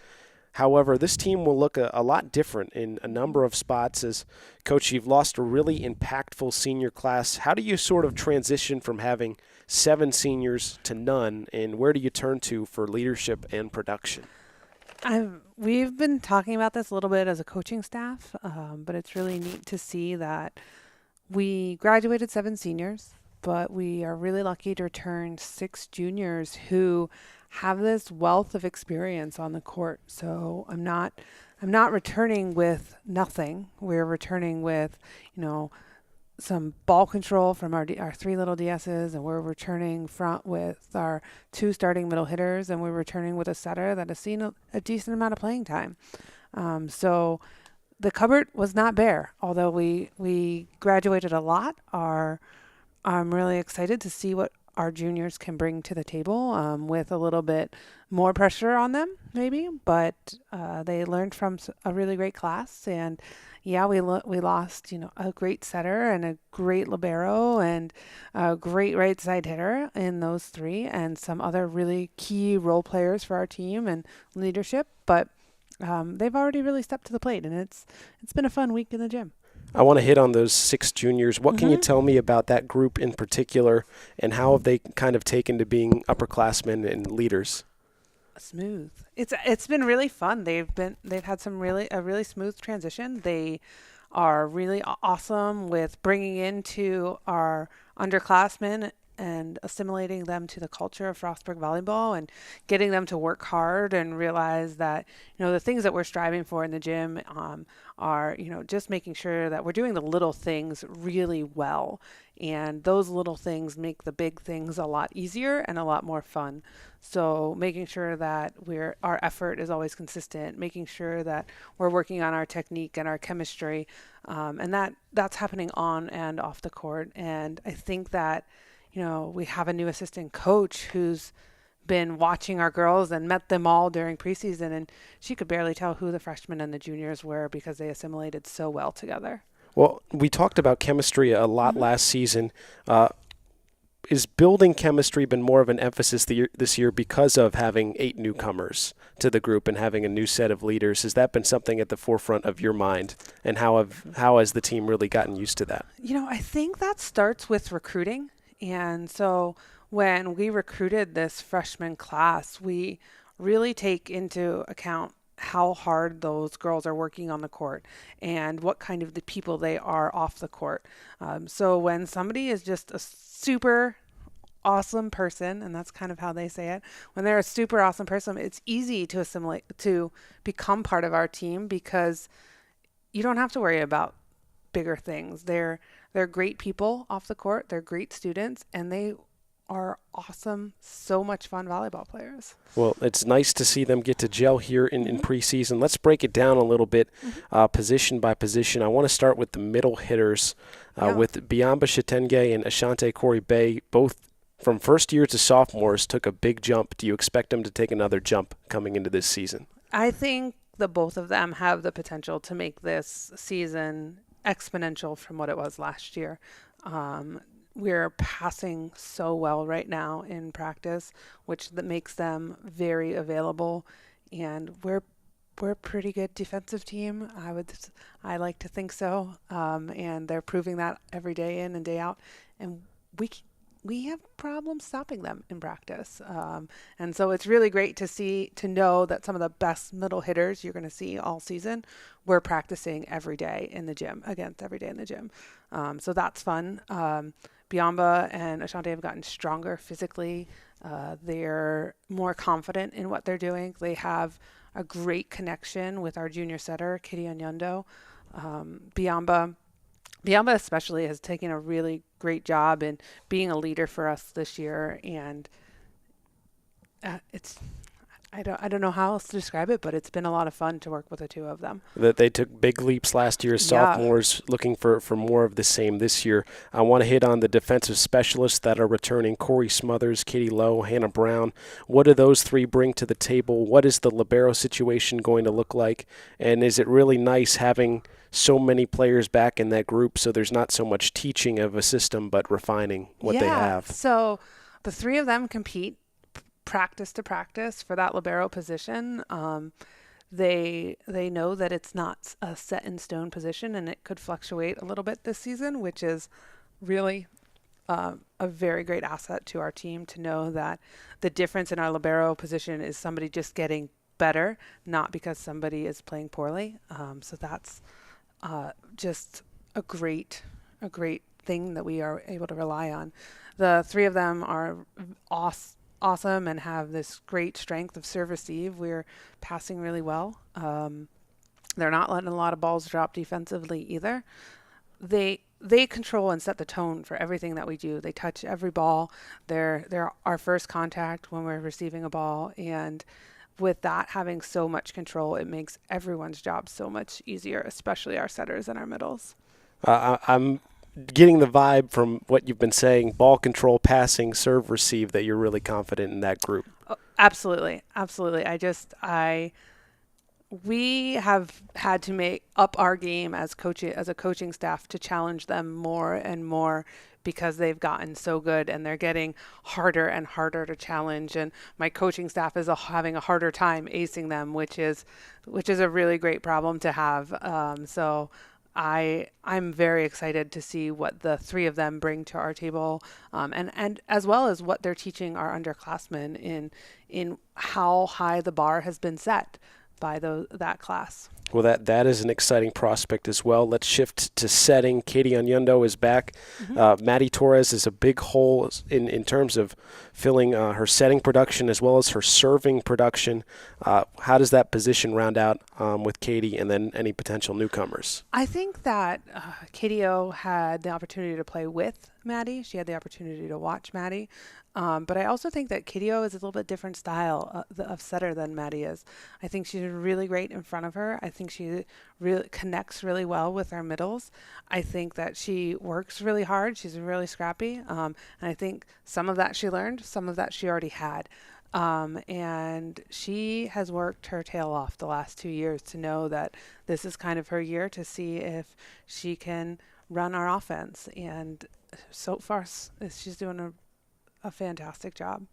Speaker 1: However, this team will look a lot different in a number of spots. As coach, you've lost a really impactful senior class. How do you sort of transition from having 7 seniors to none, and where do you turn to for leadership and production?
Speaker 6: We've been talking about this a little bit as a coaching staff, but it's really neat to see that we graduated 7 seniors, but we are really lucky to return 6 juniors who have this wealth of experience on the court. So I'm not returning with nothing. We're returning with, some ball control from our 3 little DSs, and we're returning front with our 2 starting middle hitters, and we're returning with a setter that has seen a decent amount of playing time. So the cupboard was not bare, although we graduated a lot. I'm really excited to see what our juniors can bring to the table with a little bit more pressure on them, maybe, but they learned from a really great class. And yeah, we lost, a great setter and a great libero and a great right side hitter in those 3, and some other really key role players for our team and leadership. But they've already really stepped to the plate, and it's been a fun week in the gym.
Speaker 1: I want to hit on those 6 juniors. What can you tell me about that group in particular, and how have they kind of taken to being upperclassmen and leaders?
Speaker 6: Smooth. It's been really fun. They've had a really smooth transition. They are really awesome with bringing into our underclassmen and assimilating them to the culture of Frostburg volleyball and getting them to work hard and realize that, the things that we're striving for in the gym are, just making sure that we're doing the little things really well. And those little things make the big things a lot easier and a lot more fun. So making sure that our effort is always consistent, making sure that we're working on our technique and our chemistry, and that's happening on and off the court. And I think that, we have a new assistant coach who's been watching our girls and met them all during preseason, and she could barely tell who the freshmen and the juniors were because they assimilated so well together.
Speaker 1: Well, we talked about chemistry a lot last season. Is building chemistry been more of an emphasis this year because of having 8 newcomers to the group and having a new set of leaders? Has that been something at the forefront of your mind, and how has the team really gotten used to that?
Speaker 6: I think that starts with recruiting. And so when we recruited this freshman class, we really take into account how hard those girls are working on the court and what kind of the people they are off the court. So when somebody is just a super awesome person, and that's kind of how they say it, when they're a super awesome person, it's easy to assimilate, to become part of our team, because you don't have to worry about bigger things. They're great people off the court. They're great students, and they are awesome, so much fun volleyball players.
Speaker 1: Well, it's nice to see them get to gel here in preseason. Let's break it down a little bit, position by position. I want to start with the middle hitters with Biamba Shatenge and Ashante Corey Bay, both from first year to sophomores took a big jump. Do you expect them to take another jump coming into this season?
Speaker 6: I think the both of them have the potential to make this season exponential from what it was last year. We're passing so well right now in practice, which that makes them very available, and we're a pretty good defensive team. I like to think so, and they're proving that every day in and day out, and we have problems stopping them in practice. And so it's really great to know that some of the best middle hitters you're going to see all season, we're practicing every day in the gym. So that's fun. Biamba and Ashante have gotten stronger physically. They're more confident in what they're doing. They have a great connection with our junior setter, Kitty Onyondo. Biamba especially has taken a really great job in being a leader for us this year, and I don't know how else to describe it, but it's been a lot of fun to work with the two of them.
Speaker 1: That they took big leaps last year as sophomores, looking for more of the same this year. I want to hit on the defensive specialists that are returning: Corey Smothers, Katie Lowe, Hannah Brown. What do those three bring to the table? What is the libero situation going to look like? And is it really nice having so many players back in that group so there's not so much teaching of a system but refining what they have?
Speaker 6: So the three of them compete practice to practice for that libero position. They know that it's not a set in stone position and it could fluctuate a little bit this season, which is really a very great asset to our team to know that the difference in our libero position is somebody just getting better, not because somebody is playing poorly. So that's just a great thing that we are able to rely on. The three of them are awesome and have this great strength of serve receive. We're passing really well. They're not letting a lot of balls drop defensively either. They control and set the tone for everything that we do. They touch every ball. They're our first contact when we're receiving a ball, and with that having so much control, it makes everyone's job so much easier, especially our setters and our middles.
Speaker 1: I'm getting the vibe from what you've been saying: ball control, passing, serve, receive, that you're really confident in that group.
Speaker 6: Oh, absolutely. We have had to make up our game as a coaching staff to challenge them more and more because they've gotten so good and they're getting harder and harder to challenge. And my coaching staff is having a harder time acing them, which is a really great problem to have. So I'm very excited to see what the three of them bring to our table, and as well as what they're teaching our underclassmen in how high the bar has been set by that class.
Speaker 1: Well, that is an exciting prospect as well. Let's shift to setting. Katie Onyondo is back. Maddie Torres is a big hole in terms of filling her setting production as well as her serving production. How does that position round out with Katie and then any potential newcomers?
Speaker 6: I think that Katie O had the opportunity to play with Maddie. She had the opportunity to watch Maddie. But I also think that Katie O is a little bit different style of setter than Maddie is. I think she's really great in front of her. I think she really connects really well with our middles. I think that she works really hard. She's really scrappy. And I think some of that she learned, some of that she already had. And she has worked her tail off the last 2 years to know that this is kind of her year to see if she can run our offense. And so far, she's doing a fantastic job.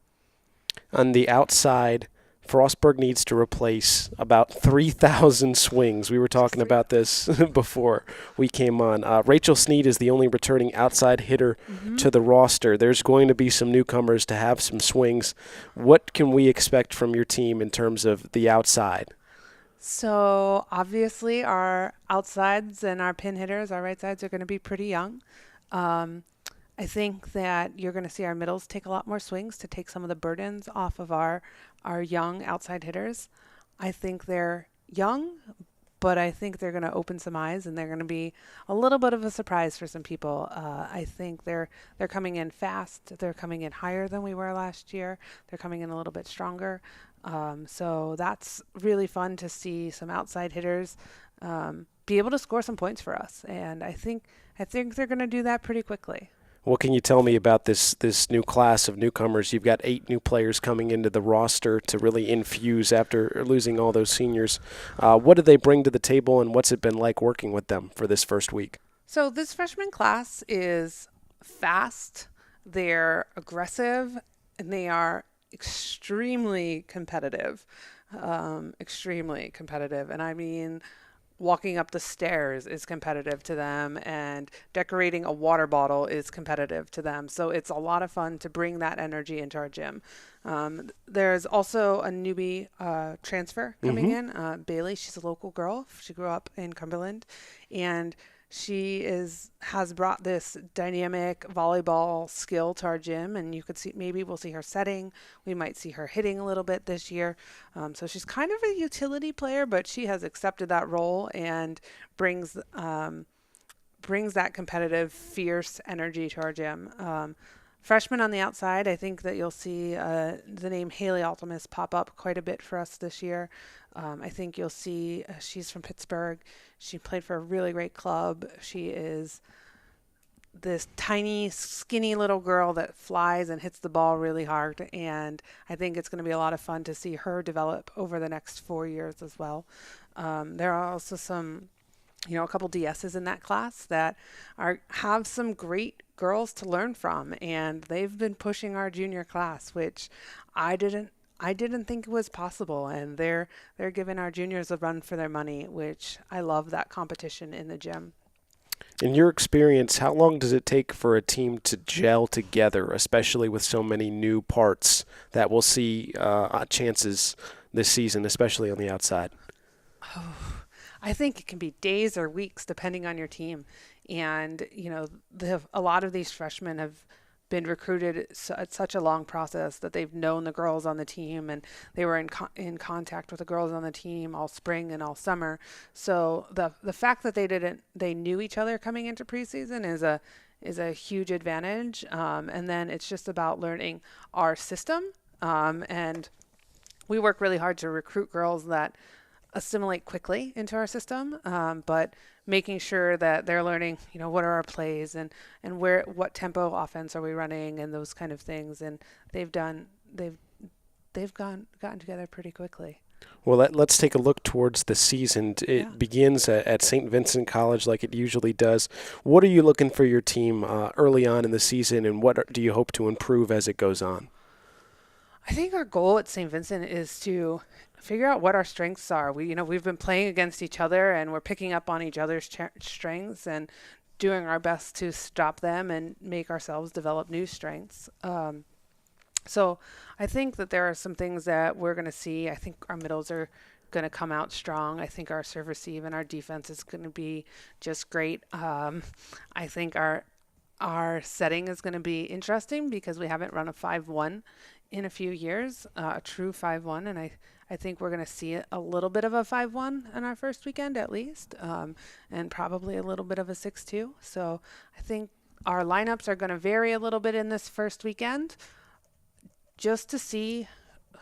Speaker 1: On the outside, Frostburg needs to replace about 3,000 swings. We were talking about this before we came on. Rachel Sneed is the only returning outside hitter to the roster. There's going to be some newcomers to have some swings. What can we expect from your team in terms of the outside?
Speaker 6: So obviously our outsides and our pin hitters, our right sides, are going to be pretty young. I think that you're going to see our middles take a lot more swings to take some of the burdens off of our young outside hitters. I think they're young, but I think they're going to open some eyes and they're going to be a little bit of a surprise for some people. I think they're coming in fast. They're coming in higher than we were last year. They're coming in a little bit stronger. So that's really fun to see some outside hitters be able to score some points for us. And I think they're going to do that pretty quickly.
Speaker 1: What can you tell me about this new class of newcomers? You've got 8 new players coming into the roster to really infuse after losing all those seniors. What do they bring to the table, and what's it been like working with them for this first week?
Speaker 6: So this freshman class is fast, they're aggressive, and they are extremely competitive. And I mean, walking up the stairs is competitive to them, and decorating a water bottle is competitive to them. So it's a lot of fun to bring that energy into our gym. There's also a newbie transfer coming in, Bailey. She's a local girl. She grew up in Cumberland, and she has brought this dynamic volleyball skill to our gym, and you could see, maybe we'll see her setting. We might see her hitting a little bit this year. So she's kind of a utility player, but she has accepted that role and brings that competitive, fierce energy to our gym. Freshmen on the outside, I think that you'll see the name Haley Altemus pop up quite a bit for us this year. I think you'll see she's from Pittsburgh. She played for a really great club. She is this tiny, skinny little girl that flies and hits the ball really hard. And I think it's going to be a lot of fun to see her develop over the next 4 years as well. There are also a couple DSs in that class that have some great girls to learn from, and they've been pushing our junior class, which I didn't think was possible, and they're giving our juniors a run for their money, which I love that competition in the gym.
Speaker 1: In your experience, how long does it take for a team to gel together, especially with so many new parts that we'll see chances this season, especially on the outside?
Speaker 6: I think it can be days or weeks depending on your team. And, a lot of these freshmen have been recruited at such a long process that they've known the girls on the team, and they were in contact with the girls on the team all spring and all summer. So the fact that they knew each other coming into preseason is a huge advantage. And then it's just about learning our system. And we work really hard to recruit girls that assimilate quickly into our system, but making sure that they're learning, what are our plays and what tempo offense are we running and those kind of things. And they've gotten together pretty quickly.
Speaker 1: Well, let's take a look towards the season. It begins at St. Vincent College like it usually does. What are you looking for your team early on in the season, and what do you hope to improve as it goes on?
Speaker 6: I think our goal at St. Vincent is to figure out what our strengths are. We've been playing against each other, and we're picking up on each other's strengths and doing our best to stop them and make ourselves develop new strengths. So I think that there are some things that we're going to see. I think our middles are going to come out strong. I think our serve receive and our defense is going to be just great. I think our setting is going to be interesting because we haven't run a 5-1 in a few years, a true 5-1, and I think we're going to see a little bit of a 5-1 in our first weekend at least, and probably a little bit of a 6-2. So I think our lineups are going to vary a little bit in this first weekend, just to see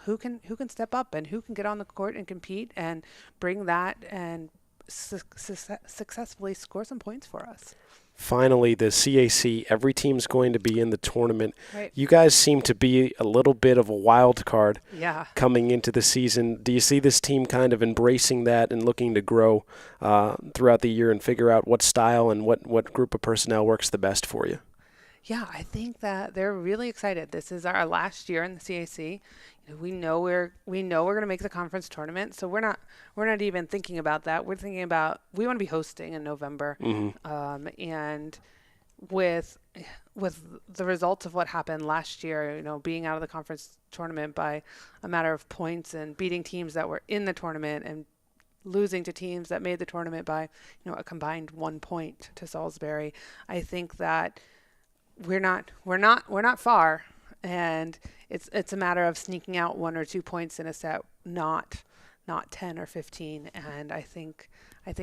Speaker 6: who can step up and who can get on the court and compete and bring that and successfully score some points for us.
Speaker 1: Finally, the CAC, every team's going to be in the tournament.
Speaker 6: Right.
Speaker 1: You guys seem to be a little bit of a wild card coming into the season. Do you see this team kind of embracing that and looking to grow throughout the year and figure out what style and what group of personnel works the best for you?
Speaker 6: Yeah, I think that they're really excited. This is our last year in the CAC. We know we're going to make the conference tournament, so we're not even thinking about that. We're thinking about we want to be hosting in November, and with the results of what happened last year, being out of the conference tournament by a matter of points and beating teams that were in the tournament and losing to teams that made the tournament by a combined 1 point to Salisbury. I think that we're not far, and it's a matter of sneaking out 1 or 2 points in a set, not 10 or 15. And I think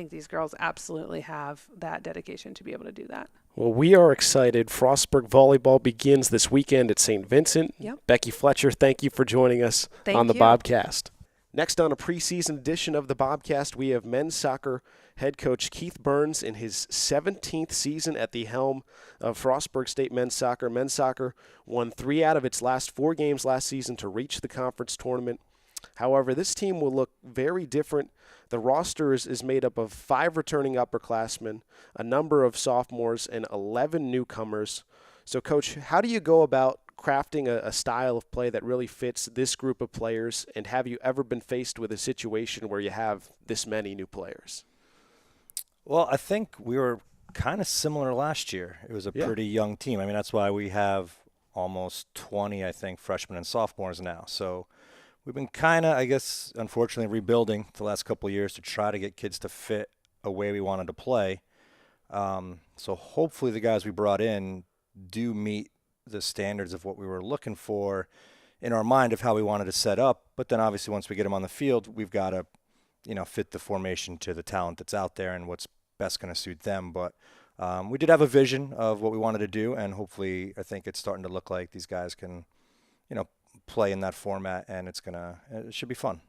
Speaker 6: these girls absolutely have that dedication to be able to do that.
Speaker 1: Well, we are excited. Frostburg volleyball begins this weekend at St. Vincent.
Speaker 6: Yep.
Speaker 1: Becky Fletcher, thank you for joining us on the
Speaker 6: you.
Speaker 1: Bobcast. Next on a preseason edition of the Bobcast, we have men's soccer head coach Keith Byrnes in his 17th season at the helm of Frostburg State men's soccer. Men's soccer won 3 out of its last 4 games last season to reach the conference tournament. However, this team will look very different. The roster is made up of 5 returning upperclassmen, a number of sophomores, and 11 newcomers. So, Coach, how do you go about crafting a style of play that really fits this group of players, and have you ever been faced with a situation where you have this many new players?
Speaker 7: Well, I think we were kind of similar last year. It was a pretty young team. I mean, that's why we have almost 20, I think, freshmen and sophomores now. So we've been kind of, I guess, unfortunately rebuilding the last couple of years to try to get kids to fit a way we wanted to play. So hopefully the guys we brought in do meet the standards of what we were looking for in our mind of how we wanted to set up. But then obviously once we get them on the field, we've got to, fit the formation to the talent that's out there and what's best going to suit them. But we did have a vision of what we wanted to do, and hopefully I think it's starting to look like these guys can, play in that format, and it should be fun.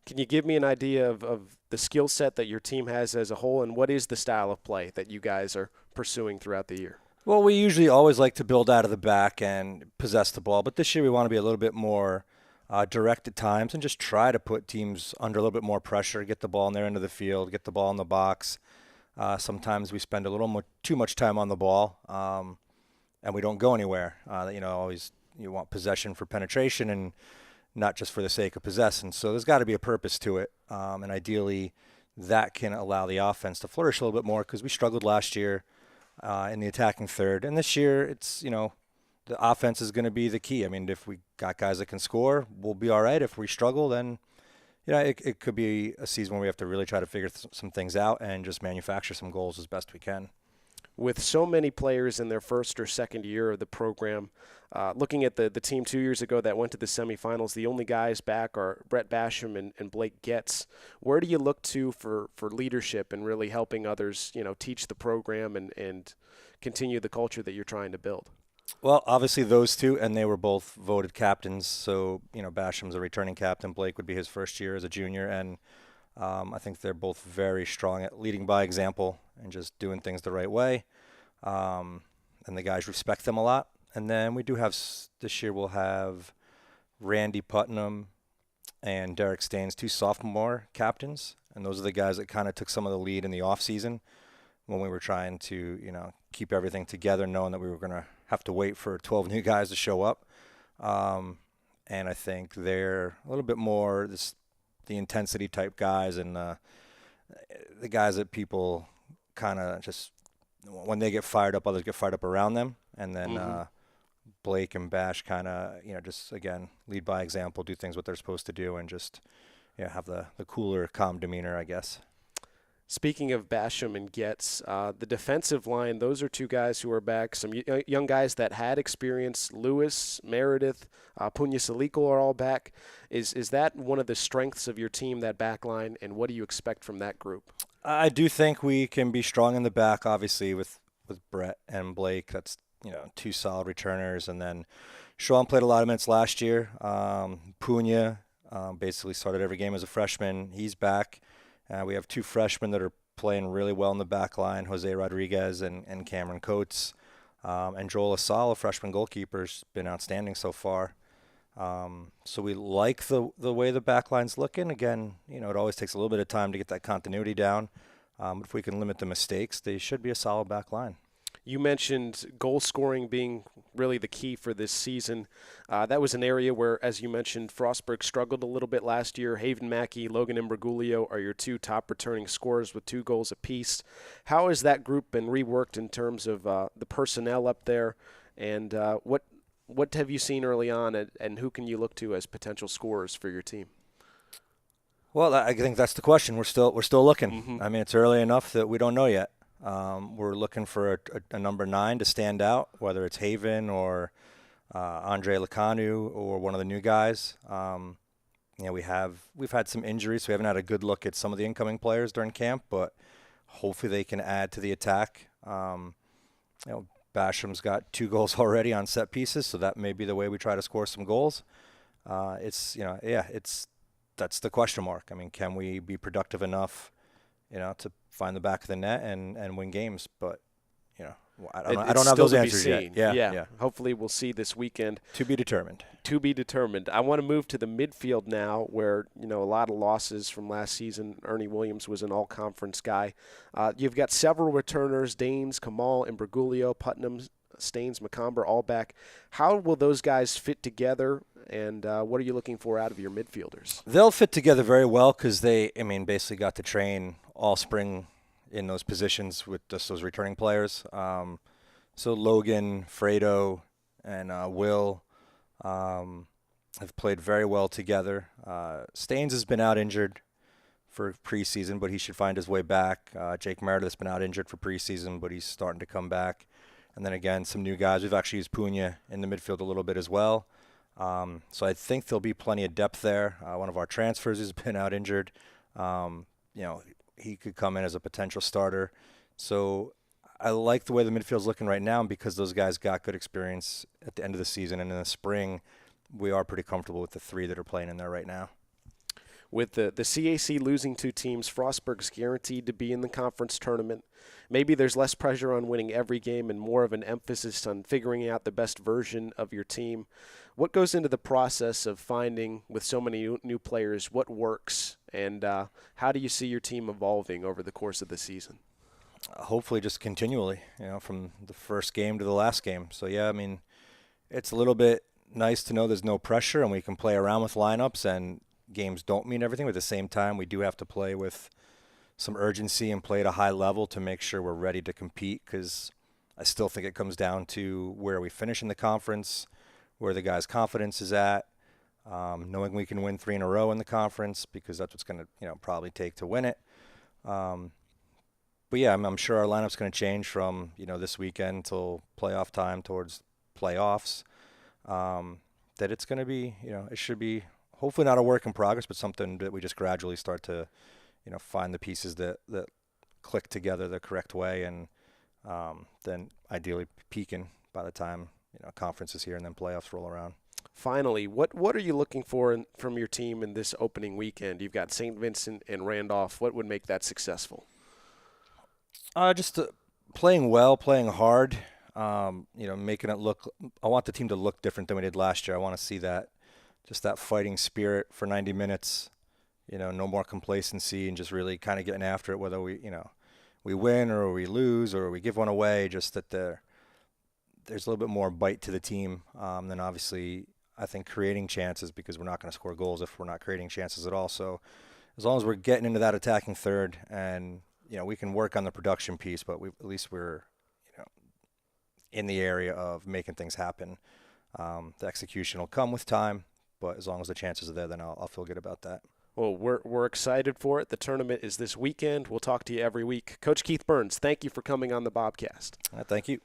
Speaker 1: Can you give me an idea of the skill set that your team has as a whole, and what is the style of play that you guys are pursuing throughout the year?
Speaker 7: Well, we usually always like to build out of the back and possess the ball, but this year we want to be a little bit more direct at times and just try to put teams under a little bit more pressure, get the ball in their end of the field, get the ball in the box. Sometimes we spend a little too much time on the ball, and we don't go anywhere. Always you want possession for penetration and not just for the sake of possessing. So there's got to be a purpose to it, and ideally that can allow the offense to flourish a little bit more, because we struggled last year in the attacking third. And this year, it's, the offense is going to be the key. I mean, if we got guys that can score, we'll be all right. If we struggle, then, it could be a season where we have to really try to figure some things out and just manufacture some goals as best we can.
Speaker 1: With so many players in their first or second year of the program, looking at the team 2 years ago that went to the semifinals, the only guys back are Brett Basham and Blake Getz. Where do you look to for leadership and really helping others, teach the program and continue the culture that you're trying to build?
Speaker 7: Well, obviously those two, and they were both voted captains. So, Basham's a returning captain. Blake would be his first year as a junior, and I think they're both very strong at leading by example and just doing things the right way. And the guys respect them a lot. And then we do have, this year we'll have Randy Putnam and Derek Staines, 2 sophomore captains. And those are the guys that kind of took some of the lead in the off season when we were trying to, keep everything together, knowing that we were going to have to wait for 12 new guys to show up. And I think they're a little bit more the intensity type guys, and the guys that people kind of just, when they get fired up, others get fired up around them. And then Blake and Bash kind of, just, again, lead by example, do things what they're supposed to do, and just have the cooler, calm demeanor, I guess.
Speaker 1: Speaking of Basham and Getz, the defensive line, those are 2 guys who are back. Some young guys that had experience. Lewis, Meredith, Punya Saliko are all back. Is that one of the strengths of your team, that back line, and what do you expect from that group?
Speaker 7: I do think we can be strong in the back, obviously, with Brett and Blake. That's, 2 solid returners. And then Sean played a lot of minutes last year. Punya basically started every game as a freshman. He's back. We have 2 freshmen that are playing really well in the back line, Jose Rodriguez and Cameron Coates. And Joel Asal, a freshman goalkeeper, has been outstanding so far. So we like the way the back line's looking. Again, it always takes a little bit of time to get that continuity down. But if we can limit the mistakes, they should be a solid back line.
Speaker 1: You mentioned goal scoring being really the key for this season. That was an area where, as you mentioned, Frostburg struggled a little bit last year. Haven Mackey, Logan Imbrugulio are your 2 top returning scorers with 2 goals apiece. How has that group been reworked in terms of the personnel up there, and what have you seen early on, and who can you look to as potential scorers for your team?
Speaker 7: Well, I think that's the question. We're still looking. I mean, it's early enough that we don't know yet. We're looking for a number 9 to stand out, whether it's Haven or Andre Lacanu or one of the new guys. We've had some injuries, so we haven't had a good look at some of the incoming players during camp, but hopefully they can add to the attack. Basham's got 2 goals already on set pieces, so that may be the way we try to score some goals. It's that's the question mark. I mean, can we be productive enough, to find the back of the net and win games? But, I don't have those answers yet.
Speaker 1: Yeah. Hopefully we'll see this weekend.
Speaker 7: To be determined.
Speaker 1: To be determined. I want to move to the midfield now where, a lot of losses from last season. Ernie Williams was an all-conference guy. You've got several returners, Danes, Kamal, Imbruglia, Putnam, Staines, McComber, all back. How will those guys fit together, and what are you looking for out of your midfielders?
Speaker 7: They'll fit together very well because they, basically got to train all spring in those positions with just those returning players. So Logan, Fredo, and Will have played very well together. Staines has been out injured for preseason, but he should find his way back. Jake Meredith's been out injured for preseason, but he's starting to come back. And then again, some new guys. We've actually used Pugna in the midfield a little bit as well. So I think there'll be plenty of depth there. One of our transfers has been out injured. He could come in as a potential starter. So I like the way the midfield's looking right now, and because those guys got good experience at the end of the season and in the spring, we are pretty comfortable with the three that are playing in there right now.
Speaker 1: With the CAC losing 2 teams, Frostburg's guaranteed to be in the conference tournament. Maybe there's less pressure on winning every game and more of an emphasis on figuring out the best version of your team. What goes into the process of finding, with so many new players, what works, and how do you see your team evolving over the course of the season?
Speaker 7: Hopefully just continually, from the first game to the last game. So, yeah, it's a little bit nice to know there's no pressure and we can play around with lineups, and games don't mean everything. But at the same time, we do have to play with some urgency and play at a high level to make sure we're ready to compete, because I still think it comes down to where we finish in the conference, where the guys' confidence is at, knowing we can win 3 in a row in the conference, because that's what's going to probably take to win it. But yeah, I'm sure our lineup's going to change from this weekend till playoff time towards playoffs. That it's going to be it should be hopefully not a work in progress, but something that we just gradually start to find the pieces that click together the correct way, and then ideally peaking by the time conference is here and then playoffs roll around.
Speaker 1: Finally, what are you looking for from your team in this opening weekend? You've got St. Vincent and Randolph. What would make that successful?
Speaker 7: Just playing well, playing hard, making it look – I want the team to look different than we did last year. I want to see that, just that fighting spirit for 90 minutes, no more complacency, and just really kind of getting after it, whether we win or we lose or we give one away, just that there's a little bit more bite to the team. Then obviously I think creating chances, because we're not going to score goals if we're not creating chances at all. So as long as we're getting into that attacking third, and we can work on the production piece, but at least we're in the area of making things happen. The execution will come with time, but as long as the chances are there, then I'll feel good about that.
Speaker 1: Well, we're excited for it. The tournament is this weekend. We'll talk to you every week. Coach Keith Byrnes, thank you for coming on the Bobcast.
Speaker 7: Thank you.